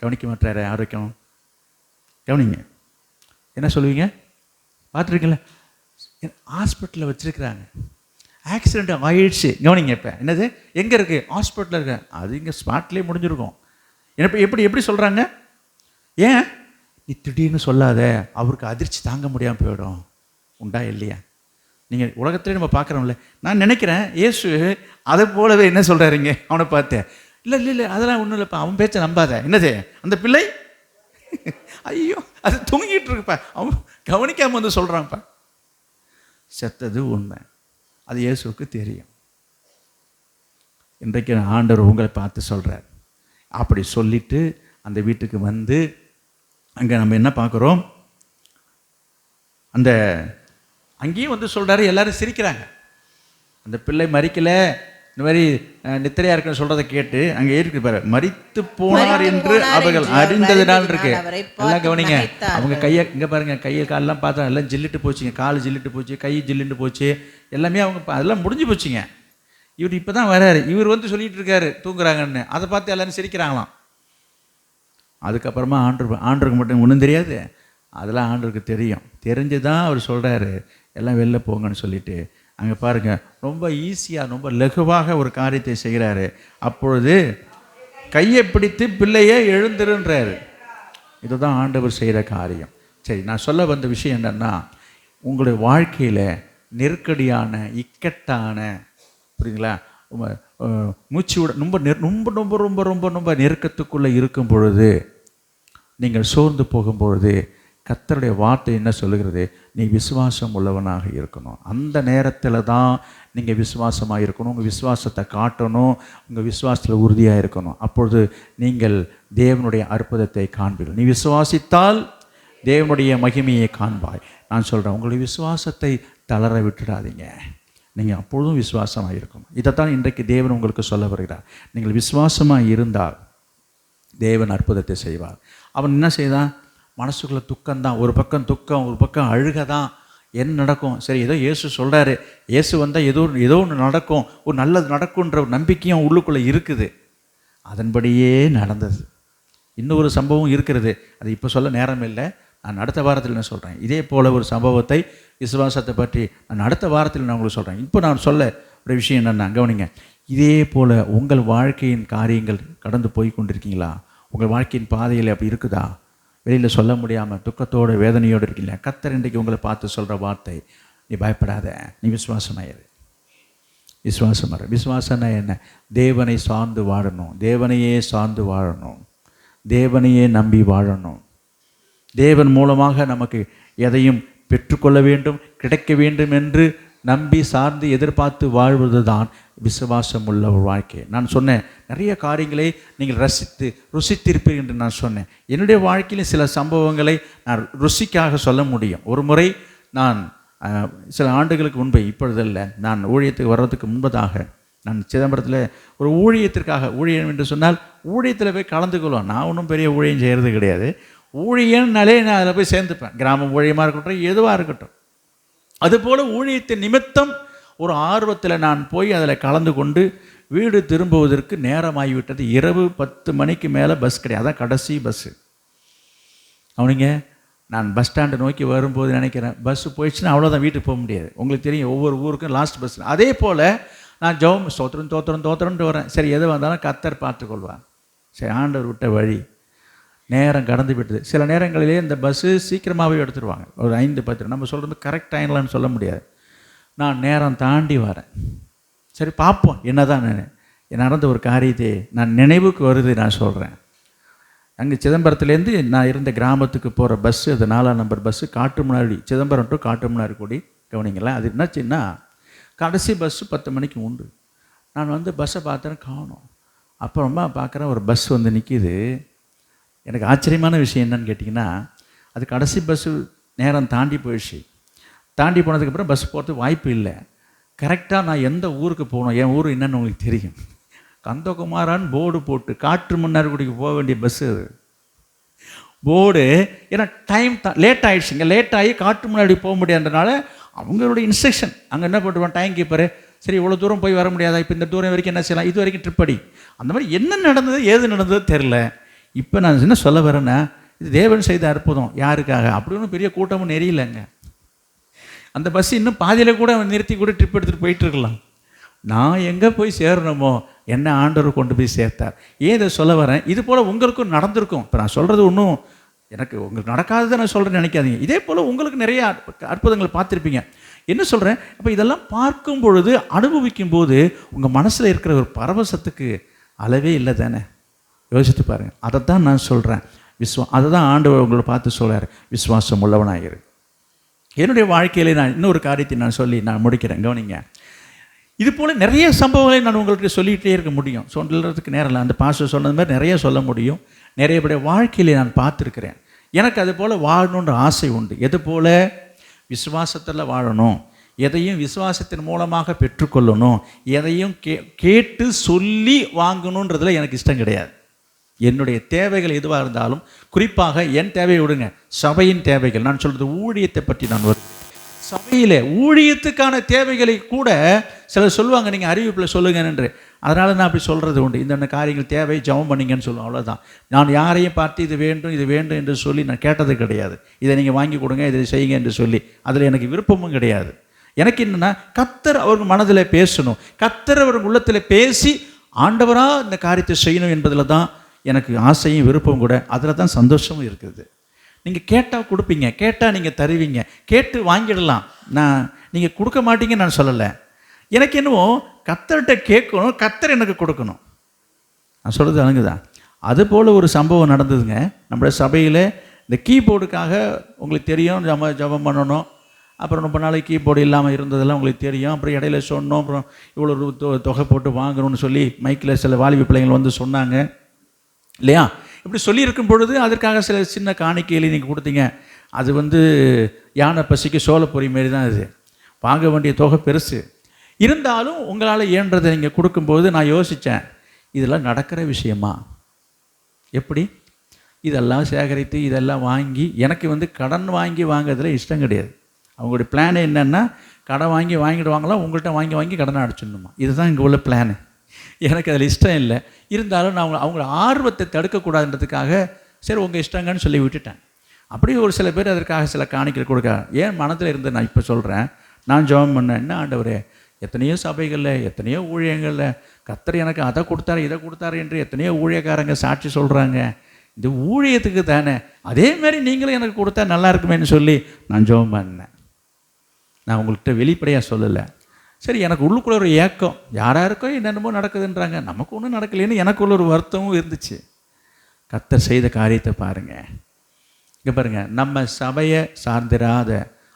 Speaker 2: கவனிக்க மாட்டாரு ஆரோக்கியம். கவனிங்க, என்ன சொல்லுவீங்க? பார்த்துருக்கீங்களா? ஹாஸ்பிட்டலில் வச்சுருக்குறாங்க, ஆக்சிடெண்ட் ஆகிடுச்சு. கவனிங்க, இப்போ என்னது? எங்கே இருக்குது? ஹாஸ்பிட்டலில் இருக்க. அது இங்கே ஸ்பாட்லேயே முடிஞ்சிருக்கும். எப்படி சொல்கிறாங்க? ஏன் நீ திடீர்னு சொல்லாத, அவருக்கு அதிர்ச்சி தாங்க முடியாமல் போயிடும். உண்டா இல்லையா? நீங்கள் உலகத்திலே நம்ம பார்க்குறோம்ல. நான் நினைக்கிறேன் இயேசு அதை போலவே என்ன சொல்கிறாருங்க அவனை பார்த்தேன். இல்லை அதெல்லாம் ஒன்றும் இல்லைப்பா, அவன் பேச்சை நம்பாத. என்னது? அந்த பிள்ளை ஐயோ அது தூங்கிட்டு இருக்குப்பா, அவன் கவனிக்காமல் சொல்கிறான்ப்பா. செத்தது உண்மை, அது இயேசுவுக்கு தெரியும். இன்றைக்கு ஆண்டவர் உங்களை பார்த்து சொல்கிறார். அப்படி சொல்லிட்டு அந்த வீட்டுக்கு வந்து அங்கே நம்ம என்ன பார்க்குறோம்? அந்த அங்கேயும் சொல்கிறாரு. எல்லாரும் சிரிக்கிறாங்க. அந்த பிள்ளை மரிக்கலை, இந்த மாதிரி நித்திரையா இருக்குன்னு சொல்கிறத கேட்டு அங்கே இருக்கு பாரு, மரித்து போனார் என்று அவர்கள் அறிந்ததுனால் இருக்கு. எல்லாம் கவனிங்க, அவங்க கையை இங்கே பாருங்க, கையை காலெல்லாம் பார்த்தா எல்லாம் ஜில்லிட்டு போச்சுங்க. கால் ஜில்லிட்டு போச்சு, கை ஜில்லிட்டு போச்சு, எல்லாமே அவங்க அதெல்லாம் முடிஞ்சு போச்சுங்க. இவர் இப்போ தான் வராரு. இவர் சொல்லிட்டு இருக்காரு தூங்குறாங்கன்னு. அதை பார்த்து எல்லாரும் சிரிக்கிறாங்களாம். அதுக்கப்புறமா ஆண்டருக்கு மட்டும் ஒன்றும் தெரியாது, அதெல்லாம் ஆண்டருக்கு தெரியும். தெரிஞ்சு தான் அவர் சொல்கிறாரு எல்லாம் வெளில போங்கன்னு சொல்லிட்டு. அங்கே பாருங்கள், ரொம்ப ஈஸியாக ரொம்ப லகுவாக ஒரு காரியத்தை செய்கிறாரு. அப்பொழுது கையை பிடித்து பிள்ளையே எழுந்துருன்றாரு. இதுதான் ஆண்டவர் செய்கிற காரியம். சரி, நான் சொல்ல வந்த விஷயம் என்னென்னா, உங்களுடைய வாழ்க்கையில் நெருக்கடியான, இக்கட்டான, புரியுங்களா, மூச்சு விட ரொம்ப ரொம்ப ரொம்ப ரொம்ப ரொம்ப ரொம்ப நெருக்கத்துக்குள்ளே இருக்கும் பொழுது, நீங்கள் சோர்ந்து போகும்பொழுது, கர்த்தருடைய வார்த்தை என்ன சொல்லுகிறது? நீ விசுவாசம் உள்ளவனாக இருக்கணும். அந்த நேரத்தில் தான் நீங்கள் விசுவாசமாக இருக்கணும். உங்கள் விசுவாசத்தை காட்டணும். உங்கள் விசுவாசத்தில் உறுதியாக இருக்கணும். அப்பொழுது நீங்கள் தேவனுடைய அற்புதத்தை காண்பீர்கள். நீ விசுவாசித்தால் தேவனுடைய மகிமையை காண்பாய். நான் சொல்கிறேன், உங்களுடைய விசுவாசத்தை தளர விட்டுடாதீங்க. நீங்கள் அப்பொழுதும் விசுவாசமாக இருக்கணும். இதைத்தான் இன்றைக்கு தேவன் உங்களுக்கு சொல்ல வருகிறார். நீங்கள் விசுவாசமாக இருந்தால் தேவன் அற்புதத்தை செய்வார். அவன் என்ன செய்தான்? மனசுக்குள்ளே துக்கம்தான். ஒரு பக்கம் துக்கம், ஒரு பக்கம் அழுக தான். என்ன நடக்கும்? சரி, ஏதோ இயேசு சொல்கிறாரு, இயேசு வந்தால் ஏதோ ஒன்று நடக்கும், ஒரு நல்லது நடக்கும்ன்ற ஒரு நம்பிக்கையும் உள்ளுக்குள்ளே இருக்குது. அதன்படியே நடந்தது. இன்னொரு சம்பவம் இருக்கிறது, அது இப்போ சொல்ல நேரம் இல்லை. நான் அடுத்த வாரத்தில் நான் சொல்கிறேன். இதே போல் ஒரு சம்பவத்தை, விசுவாசத்தை பற்றி நான் அடுத்த வாரத்தில் நான் உங்களுக்கு சொல்கிறேன். இப்போ நான் சொல்ல ஒரு விஷயம் என்னென்னா, கவனிங்க, இதே போல் உங்கள் வாழ்க்கையின் காரியங்கள் கடந்து போய் கொண்டிருக்கீங்களா? உங்கள் வாழ்க்கையின் பாதையில் அப்படி இருக்குதா? வெளியில் சொல்ல முடியாமல் துக்கத்தோடு வேதனையோடு இருக்கீங்க. கர்த்தர் இன்றைக்கு உங்களை பார்த்து சொல்கிற வார்த்தை, நீ பயப்படாத, நீ விசுவாசமாயிரு. விசுவாசமாக. விசுவாசம்னா என்ன? தேவனை சார்ந்து வாழணும், தேவனையே சார்ந்து வாழணும், தேவனையே நம்பி வாழணும். தேவன் மூலமாக நமக்கு எதையும் பெற்றுக்கொள்ள வேண்டும், கிடைக்க வேண்டும் என்று நம்பி சார்ந்து எதிர்பார்த்து வாழ்வது தான் விசுவாசம் உள்ள ஒரு வாழ்க்கை. நான் சொன்னேன், நிறைய காரியங்களை நீங்கள் ருசித்திருப்பீர்கள் என்று நான் சொன்னேன். என்னுடைய வாழ்க்கையில் சில சம்பவங்களை நான் ருசிக்காக சொல்ல முடியும். ஒரு முறை நான் சில ஆண்டுகளுக்கு முன்பு, இப்பொழுதல்ல, நான் ஊழியத்துக்கு வர்றதுக்கு முன்பதாக நான் சிதம்பரத்தில் ஒரு ஊழியத்திற்காக, ஊழியம் என்று சொன்னால் ஊழியத்தில் போய் கலந்துக்கொள்வேன். நான் ஒன்றும் பெரிய ஊழியம் செய்கிறது கிடையாது. ஊழியன்னாலே நான் அதில் போய் சேர்ந்துப்பேன். கிராம ஊழியமாக இருக்கட்டும், எதுவாக இருக்கட்டும். அதுபோல் ஊழியத்தின் நிமித்தம் ஒரு ஆர்வத்தில் நான் போய் அதில் கலந்து கொண்டு வீடு திரும்புவதற்கு நேரமாகிவிட்டது. இரவு 10 மணிக்கு மேலே பஸ் கிடையாது. அதான் கடைசி பஸ்ஸு. அவனுங்க நான் பஸ் ஸ்டாண்டை நோக்கி வரும்போது நினைக்கிறேன், பஸ்ஸு போயிடுச்சுன்னா அவ்வளோதான், வீட்டுக்கு போக முடியாது. உங்களுக்கு தெரியும், ஒவ்வொரு ஊருக்கும் லாஸ்ட் பஸ். அதே போல் நான் ஜெபம் தோத்திரன்ட்டு வரேன். சரி, எது வந்தாலும் கர்த்தர் பார்த்துக்கொள்வான். சரி, ஆண்டவர் விட்ட வழி. நேரம் கடந்து விட்டது. சில நேரங்களிலே இந்த பஸ்ஸு சீக்கிரமாகவே எடுத்துருவாங்க, ஒரு 5-10. நம்ம சொல்கிறது கரெக்ட் டைம்லான்னு சொல்ல முடியாது. நான் நேரம் தாண்டி வரேன். சரி, பார்ப்போம் என்னதான் நடந்த ஒரு காரியத்தை நான் நினைவுக்கு வருது, நான் சொல்கிறேன். அங்கே சிதம்பரத்துலேருந்து நான் இருந்த கிராமத்துக்கு போகிற பஸ்ஸு, அது 4ஆம் நம்பர் பஸ்ஸு, காட்டுமன்னாடி, சிதம்பரம் டு காட்டுமன்னாடி கூடி. கவனிங்களேன், அது என்னாச்சுன்னா கடைசி பஸ்ஸு 10 மணிக்கு உண்டு. நான் வந்து பஸ்ஸை பார்த்தேன், காணோம். அப்புறமா பார்க்குறேன், ஒரு பஸ் வந்து நிற்கிது. எனக்கு ஆச்சரியமான விஷயம் என்னன்னு கேட்டிங்கன்னா, அது கடைசி பஸ்ஸு நேரம் தாண்டி போயிடுச்சு. தாண்டி போனதுக்கப்புறம் பஸ் போகிறதுக்கு வாய்ப்பு இல்லை. கரெக்டாக நான் எந்த ஊருக்கு போகணும், என் ஊர் என்னன்னு உங்களுக்கு தெரியும், கந்தகுமாரான்னு போர்டு போட்டு காட்டுமன்னார்குடிக்கு போக வேண்டிய பஸ்ஸு அது போர்டு. ஏன்னா டைம் லேட் ஆகிடுச்சுங்க. லேட் ஆகி காட்டுமன்னாடி போக முடியாதனால அவங்களுடைய இன்ஸ்ட்ரக்ஷன் அங்கே என்ன பண்ணுவான், டைம் கீப்பரு, சரி இவ்வளோ தூரம் போய் வர முடியாதா, இப்போ இந்த தூரம் வரைக்கும் என்ன செய்யலாம், இது வரைக்கும் ட்ரிப் அடி. அந்த மாதிரி என்ன நடந்தது, ஏது நடந்தது தெரில. இப்போ நான் என்ன சொல்ல வரேன்னா, இது தேவன் செய்த அற்புதம். யாருக்காக? அப்படி ஒன்றும் பெரிய கூட்டமும் நெறியில்லைங்க. அந்த பஸ் இன்னும் பாதியில் கூட நிறுத்தி கூட ட்ரிப் எடுத்துகிட்டு போயிட்டுருக்கலாம். நான் எங்கே போய் சேரணுமோ என்ன ஆண்டவர் கொண்டு போய் சேர்த்தார். ஏன் இதை சொல்ல வரேன், இது போல் உங்களுக்கும் நடந்திருக்கும். இப்போ நான் சொல்கிறது ஒன்றும் எனக்கு உங்களுக்கு நடக்காததை நான் சொல்கிறேன்னு நினைக்காதீங்க. இதே போல் உங்களுக்கு நிறைய அற்புதங்கள் பார்த்துருப்பீங்க. என்ன சொல்கிறேன், அப்போ இதெல்லாம் பார்க்கும் பொழுது, அனுபவிக்கும் போது உங்கள் மனசில் இருக்கிற ஒரு பரவசத்துக்கு அளவே இல்லை தானே? யோசித்து பாருங்கள். அதை தான் நான் சொல்கிறேன். அதை தான் ஆண்டவர் உங்களை பார்த்து சொல்கிறார், விசுவாசம் உள்ளவனாயிரு. என்னுடைய வாழ்க்கையிலே நான் இன்னொரு காரியத்தை நான் சொல்லி நான் முடிக்கிறேன். கவனிங்க, இது போல் நிறைய சம்பவங்களை நான் உங்களுக்கு சொல்லிகிட்டே இருக்க முடியும். சொல்கிறதுக்கு நேரம் இல்லை. அந்த பாஸ்டர் சொன்னது மாதிரி நிறைய சொல்ல முடியும். நிறைய பேருடைய வாழ்க்கையிலே நான் பார்த்துருக்கிறேன். எனக்கு அது போல் வாழணுன்ற ஆசை உண்டு. எது போல்? விசுவாசத்தில் வாழணும், எதையும் விசுவாசத்தின் மூலமாக பெற்றுக்கொள்ளணும், எதையும் கேட்டு சொல்லி வாங்கணுன்றதுல எனக்கு இஷ்டம் கிடையாது. என்னுடைய தேவைகள் எதுவாக இருந்தாலும், குறிப்பாக என் தேவையை விடுங்க, சபையின் தேவைகள். நான் சொல்கிறது ஊழியத்தை பற்றி நான் வருவேன். சபையில் ஊழியத்துக்கான தேவைகளை கூட சிலர் சொல்லுவாங்க, நீங்கள் அறிவிப்பில் சொல்லுங்க என்று. அதனால் நான் அப்படி சொல்கிறது உண்டு. இந்த காரியங்கள் தேவை, ஜெபம் பண்ணிங்கன்னு சொல்லுவோம், அவ்வளோதான். நான் யாரையும் பார்த்து இது வேண்டும் என்று சொல்லி நான் கேட்டது கிடையாது. இதை நீங்கள் வாங்கி கொடுங்க, இதை செய்யுங்க என்று சொல்லி அதில் எனக்கு விருப்பமும் கிடையாது. எனக்கு என்னென்னா, கர்த்தர் அவர்கள் மனதில் பேசணும், கர்த்தர் அவர்கள் உள்ளத்தில் பேசி ஆண்டவராக இந்த காரியத்தை செய்யணும் என்பதில் தான் எனக்கு ஆசையும் விருப்பம் கூட. அதில் தான் சந்தோஷமும் இருக்குது. நீங்கள் கேட்டால் கொடுப்பீங்க, கேட்டால் நீங்கள் தருவீங்க, கேட்டு வாங்கிடலாம். நீங்கள் கொடுக்க மாட்டீங்கன்னு நான் சொல்லலை. எனக்கு என்னவோ கர்த்தர்கிட்ட கேட்கணும், கர்த்தர் எனக்கு கொடுக்கணும். நான் சொல்கிறது அணுகுதான். அதுபோல் ஒரு சம்பவம் நடந்ததுங்க நம்மளுடைய சபையில். இந்த கீபோர்டுக்காக உங்களுக்கு தெரியும், ஜபம் பண்ணணும். அப்புறம் ரொம்ப நாளைக்கு கீபோர்டு இல்லாமல் இருந்ததெல்லாம் உங்களுக்கு தெரியும். அப்புறம் இடையில சொன்னோம், அப்புறம் இவ்வளோ தொகை போட்டு வாங்கணும்னு சொல்லி மைக்கில் சில வாலிப பிள்ளைங்கள் வந்து சொன்னாங்க இல்லையா? இப்படி சொல்லியிருக்கும் பொழுது அதற்காக சில சின்ன காணிக்கைகளை நீங்கள் கொடுத்தீங்க. அது வந்து யானை பசிக்கு சோளப்பொறி மாரி தான். இது வாங்க வேண்டிய தொகை பெருசு. இருந்தாலும் உங்களால் இயன்றதை நீங்கள் கொடுக்கும்போது நான் யோசித்தேன், இதெல்லாம் நடக்கிற விஷயமா? எப்படி இதெல்லாம் சேகரித்து இதெல்லாம் வாங்கி, எனக்கு வந்து கடன் வாங்குறதுல இஷ்டம் கிடையாது. அவங்களுடைய பிளானே என்னென்னா, கடன் வாங்கிடுவாங்களா, உங்கள்கிட்ட வாங்கி கடனை அடிச்சிடணுமா? இதுதான் இங்கே உள்ள பிளானு. எனக்கு அதில் இஷ்டம் இல்லை. இருந்தாலும் நான் அவங்கள ஆர்வத்தை தடுக்கக்கூடாதுன்றதுக்காக சரி உங்கள் இஷ்டங்கன்னு சொல்லி விட்டுட்டேன். அப்படி ஒரு சில பேர் அதற்காக சில காணிக்கை கொடுக்க ஏன் மனத்தில் இருந்து நான் இப்போ சொல்கிறேன். நான் ஜெபம் பண்ணேன், என்ன ஆண்டவரே, எத்தனையோ சபைகளில் எத்தனையோ ஊழியங்களில் கர்த்தர் எனக்கு அதை கொடுத்தாரு இதை கொடுத்தாரு என்று எத்தனையோ ஊழியக்காரங்க சாட்சி சொல்கிறாங்க. இந்த ஊழியத்துக்கு தானே, அதேமாரி நீங்களும் எனக்கு கொடுத்தா நல்லா இருக்குமேன்னு சொல்லி நான் ஜெபம் பண்ணேன். நான் உங்கள்கிட்ட வெளிப்படையாக சொல்லலை. சரி, எனக்கு உள்ளுக்குள்ள ஒரு ஏக்கம், யாராருக்கோ என்னென்னமோ நடக்குதுன்றாங்க, நமக்கு ஒன்றும் நடக்கலைன்னு எனக்குள்ள ஒரு வருத்தமும் இருந்துச்சு. கர்த்தர் செய்த காரியத்தை பாருங்கள். இங்கே பாருங்கள், நம்ம சபையை சார்ந்திராத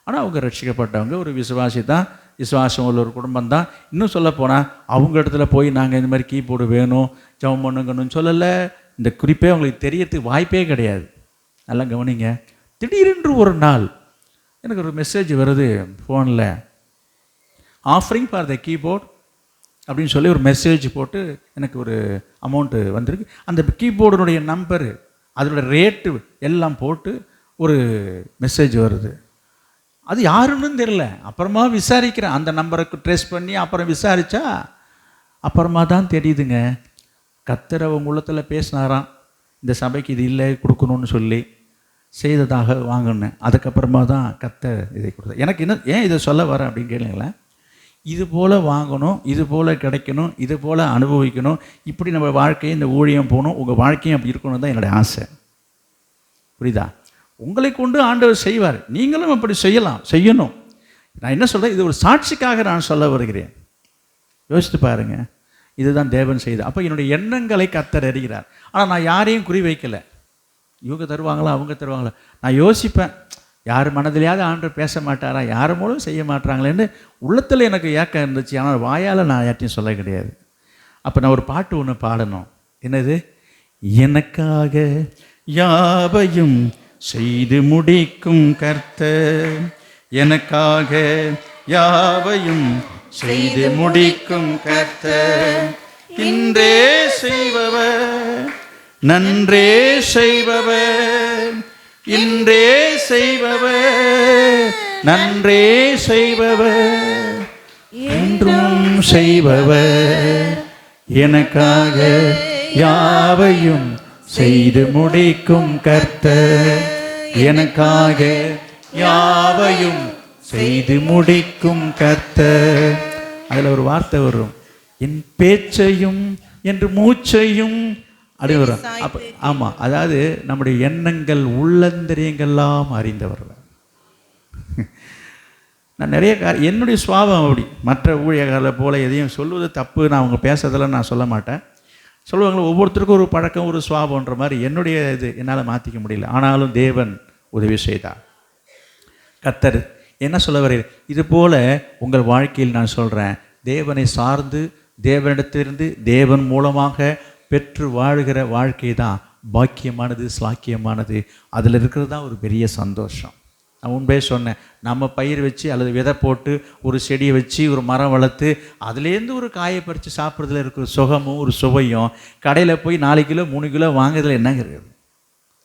Speaker 2: ஆனால் அவங்க ரட்சிக்கப்பட்டவங்க, ஒரு விசுவாசி தான், விசுவாசம் உள்ள ஒரு குடும்பம் தான். இன்னும் சொல்லப்போனால் அவங்க இடத்துல போய் நாங்கள் இந்த மாதிரி கீபோர்டு வேணும் ஜெபம் பண்ணுங்கன்னு சொல்லலை. இந்த குறிப்பே அவங்களுக்கு தெரியறதுக்கு வாய்ப்பே கிடையாது. நல்லா கவனிங்க. திடீரென்று ஒரு நாள் எனக்கு ஒரு மெசேஜ் வருது ஃபோனில், ஆஃபரிங் ஃபார் த கீபோர்ட் அப்படின்னு சொல்லி ஒரு மெசேஜ் போட்டு எனக்கு ஒரு அமௌண்ட்டு வந்திருக்கு. அந்த கீபோர்டுனுடைய நம்பரு, அதோட ரேட்டு எல்லாம் போட்டு ஒரு மெசேஜ் வருது. அது யாருன்னு தெரில. அப்புறமா விசாரிக்கிறேன், அந்த நம்பருக்கு ட்ரேஸ் பண்ணி அப்புறம் விசாரித்தா அப்புறமா தான் தெரியுதுங்க, கர்த்தர் அவங்க உள்ளத்தில் பேசினாராம், இந்த சபைக்கு இது இல்லை கொடுக்கணும்னு சொல்லி செய்ததாக வாங்கினேன். அதுக்கப்புறமா தான் கர்த்தர் இதை கொடுத்தார். எனக்கு என்ன ஏன் இதை சொல்ல வரேன் அப்படின்னு கேளுங்களேன். இது போல் வாங்கணும், இது போல் கிடைக்கணும், இது போல் அனுபவிக்கணும், இப்படி நம்ம வாழ்க்கையை இந்த ஊழியம் போகணும், உங்கள் வாழ்க்கையும் அப்படி இருக்கணும் தான் என்னுடைய ஆசை. புரியுதா? உங்களை கொண்டு ஆண்டவர் செய்வார், நீங்களும் அப்படி செய்யணும். நான் என்ன சொல்கிறேன், இது ஒரு சாட்சிக்காக நான் சொல்ல வருகிறேன். யோசித்து பாருங்கள், இதுதான் தேவன் செய்து. அப்போ என்னுடைய எண்ணங்களை கர்த்தர் அறிகிறார். ஆனால் நான் யாரையும் குறி வைக்கலை, இவங்க தருவாங்களா அவங்க தருவாங்களா. நான் யோசிப்பேன், யார் மனதிலையாவது ஆண்டவர் பேச மாட்டாரா, யார் மூலம் செய்ய மாட்டாங்களேன்னு உள்ளத்தில் எனக்கு ஏக்கம் இருந்துச்சு. ஆனால் வாயால் நான் யார்ட்டையும் சொல்ல கிடையாது. அப்போ நான் ஒரு பாட்டு ஒன்று பாடணும். என்னது? எனக்காக யாவையும் செய்து முடிக்கும் கர்த்தர், எனக்காக யாவையும் செய்து முடிக்கும் கர்த்தர், இன்றே செய்பவர் நன்றே செய்பவர், இன்றே செய்பவர் நன்றே செய்பவர், என்றும் செய்பவர், எனக்காக யாவையும் செய்து முடிக்கும் கர்த்தர், எனக்காக யாவையும் செய்து முடிக்கும் கர்த்தர். அதில் ஒரு வார்த்தை வரும், என் பேச்சையும் என்று மூச்சையும் அப்படி வரும். அப்போ ஆமாம், அதாவது நம்முடைய எண்ணங்கள் உள்ளந்தரியங்கள்லாம் அறிந்தவர். நான் நிறைய என்னுடைய சுபாவம் அப்படி, மற்ற ஊழியர்களை போல் எதையும் சொல்வது தப்பு, நான் அவங்க பேசுறதெல்லாம் நான் சொல்ல மாட்டேன். சொல்லுவாங்களே, ஒவ்வொருத்தருக்கும் ஒரு பழக்கம், ஒரு சுபாவன்ற மாதிரி என்னுடைய இது என்னால் மாற்றிக்க முடியல. ஆனாலும் தேவன் உதவி செய்தார். கர்த்தர் என்ன சொல்ல வருகிறேன், இது போல் உங்கள் வாழ்க்கையில் நான் சொல்கிறேன், தேவனை சார்ந்து தேவனிடத்திலிருந்து தேவன் மூலமாக பெற்று வாழ்கிற வாழ்க்கை தான் பாக்கியமானது, ஸ்லாக்கியமானது. அதில் இருக்கிறது தான் ஒரு பெரிய சந்தோஷம். நான் முன்பே சொன்னேன், நம்ம பயிர் வச்சு அல்லது விதை போட்டு ஒரு செடியை வச்சு ஒரு மரம் வளர்த்து அதுலேருந்து ஒரு காயை பறித்து சாப்பிட்றதுல இருக்கிற சுகமும் ஒரு சுவையும் கடையில் போய் 4 கிலோ 3 கிலோ வாங்குறதுல என்னங்க இருக்குது?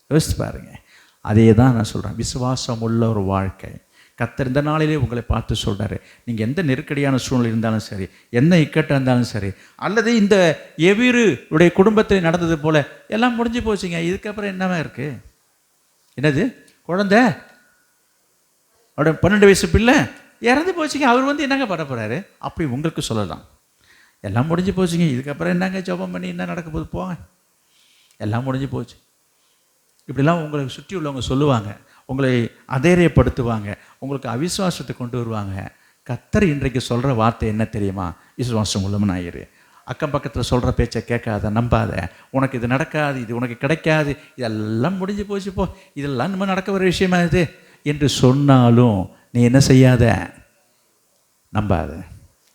Speaker 2: யோசித்து பாருங்கள். அதே தான் நான் சொல்கிறேன், விசுவாசம் உள்ள ஒரு வாழ்க்கை. கர்த்தர் இந்த நாளிலே உங்களை பார்த்து சொல்கிறாரு, நீங்கள் எந்த நெருக்கடியான சூழ்நிலை இருந்தாலும் சரி, எந்த இக்கட்டாக இருந்தாலும் சரி, அல்லது இந்த எவீருடைய குடும்பத்தில் நடந்தது போல் எல்லாம் முடிஞ்சு போச்சுங்க, இதுக்கப்புறம் என்னவா இருக்குது? என்னது? குழந்தை அவரோட 12 வயசு பிள்ளை இறந்து போச்சுங்க, அவர் வந்து என்னங்க பண்ண போகிறாரு? அப்படி உங்களுக்கு சொல்லலாம். எல்லாம் முடிஞ்சு போச்சுங்க, இதுக்கப்புறம் என்னங்க ஜெபம் பண்ணி என்ன நடக்க போகுது, போங்க, எல்லாம் முடிஞ்சு போச்சு. இப்படிலாம் உங்களை சுற்றி உள்ளவங்க சொல்லுவாங்க, உங்களை அதைரியப்படுத்துவாங்க, உங்களுக்கு அவிசுவாசத்தை கொண்டு வருவாங்க. கர்த்தர் இன்றைக்கு சொல்கிற வார்த்தை என்ன தெரியுமா? விசுவாசம் உள்ளவனாயிரு. அக்கம் பக்கத்தில் சொல்கிற பேச்சை கேட்காத, நம்பாத, உனக்கு இது நடக்காது, இது உனக்கு கிடைக்காது, இதெல்லாம் முடிஞ்சு போச்சு, போ, இதெல்லாம் நம்ம நடக்க வர விஷயமா இது என்று சொன்னாலும் நீ என்ன செய்யாத, நம்பாத.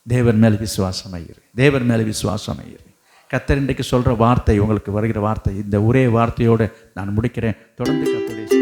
Speaker 2: தேவன் மேலே விசுவாசமாயிரு, தேவன் மேலே விசுவாசமாயிரு. கர்த்தர் இன்றைக்கு சொல்கிற வார்த்தை, உங்களுக்கு வருகிற வார்த்தை, இந்த ஒரே வார்த்தையோடு நான் முடிக்கிறேன். தொடர்ந்து கர்த்தருடைய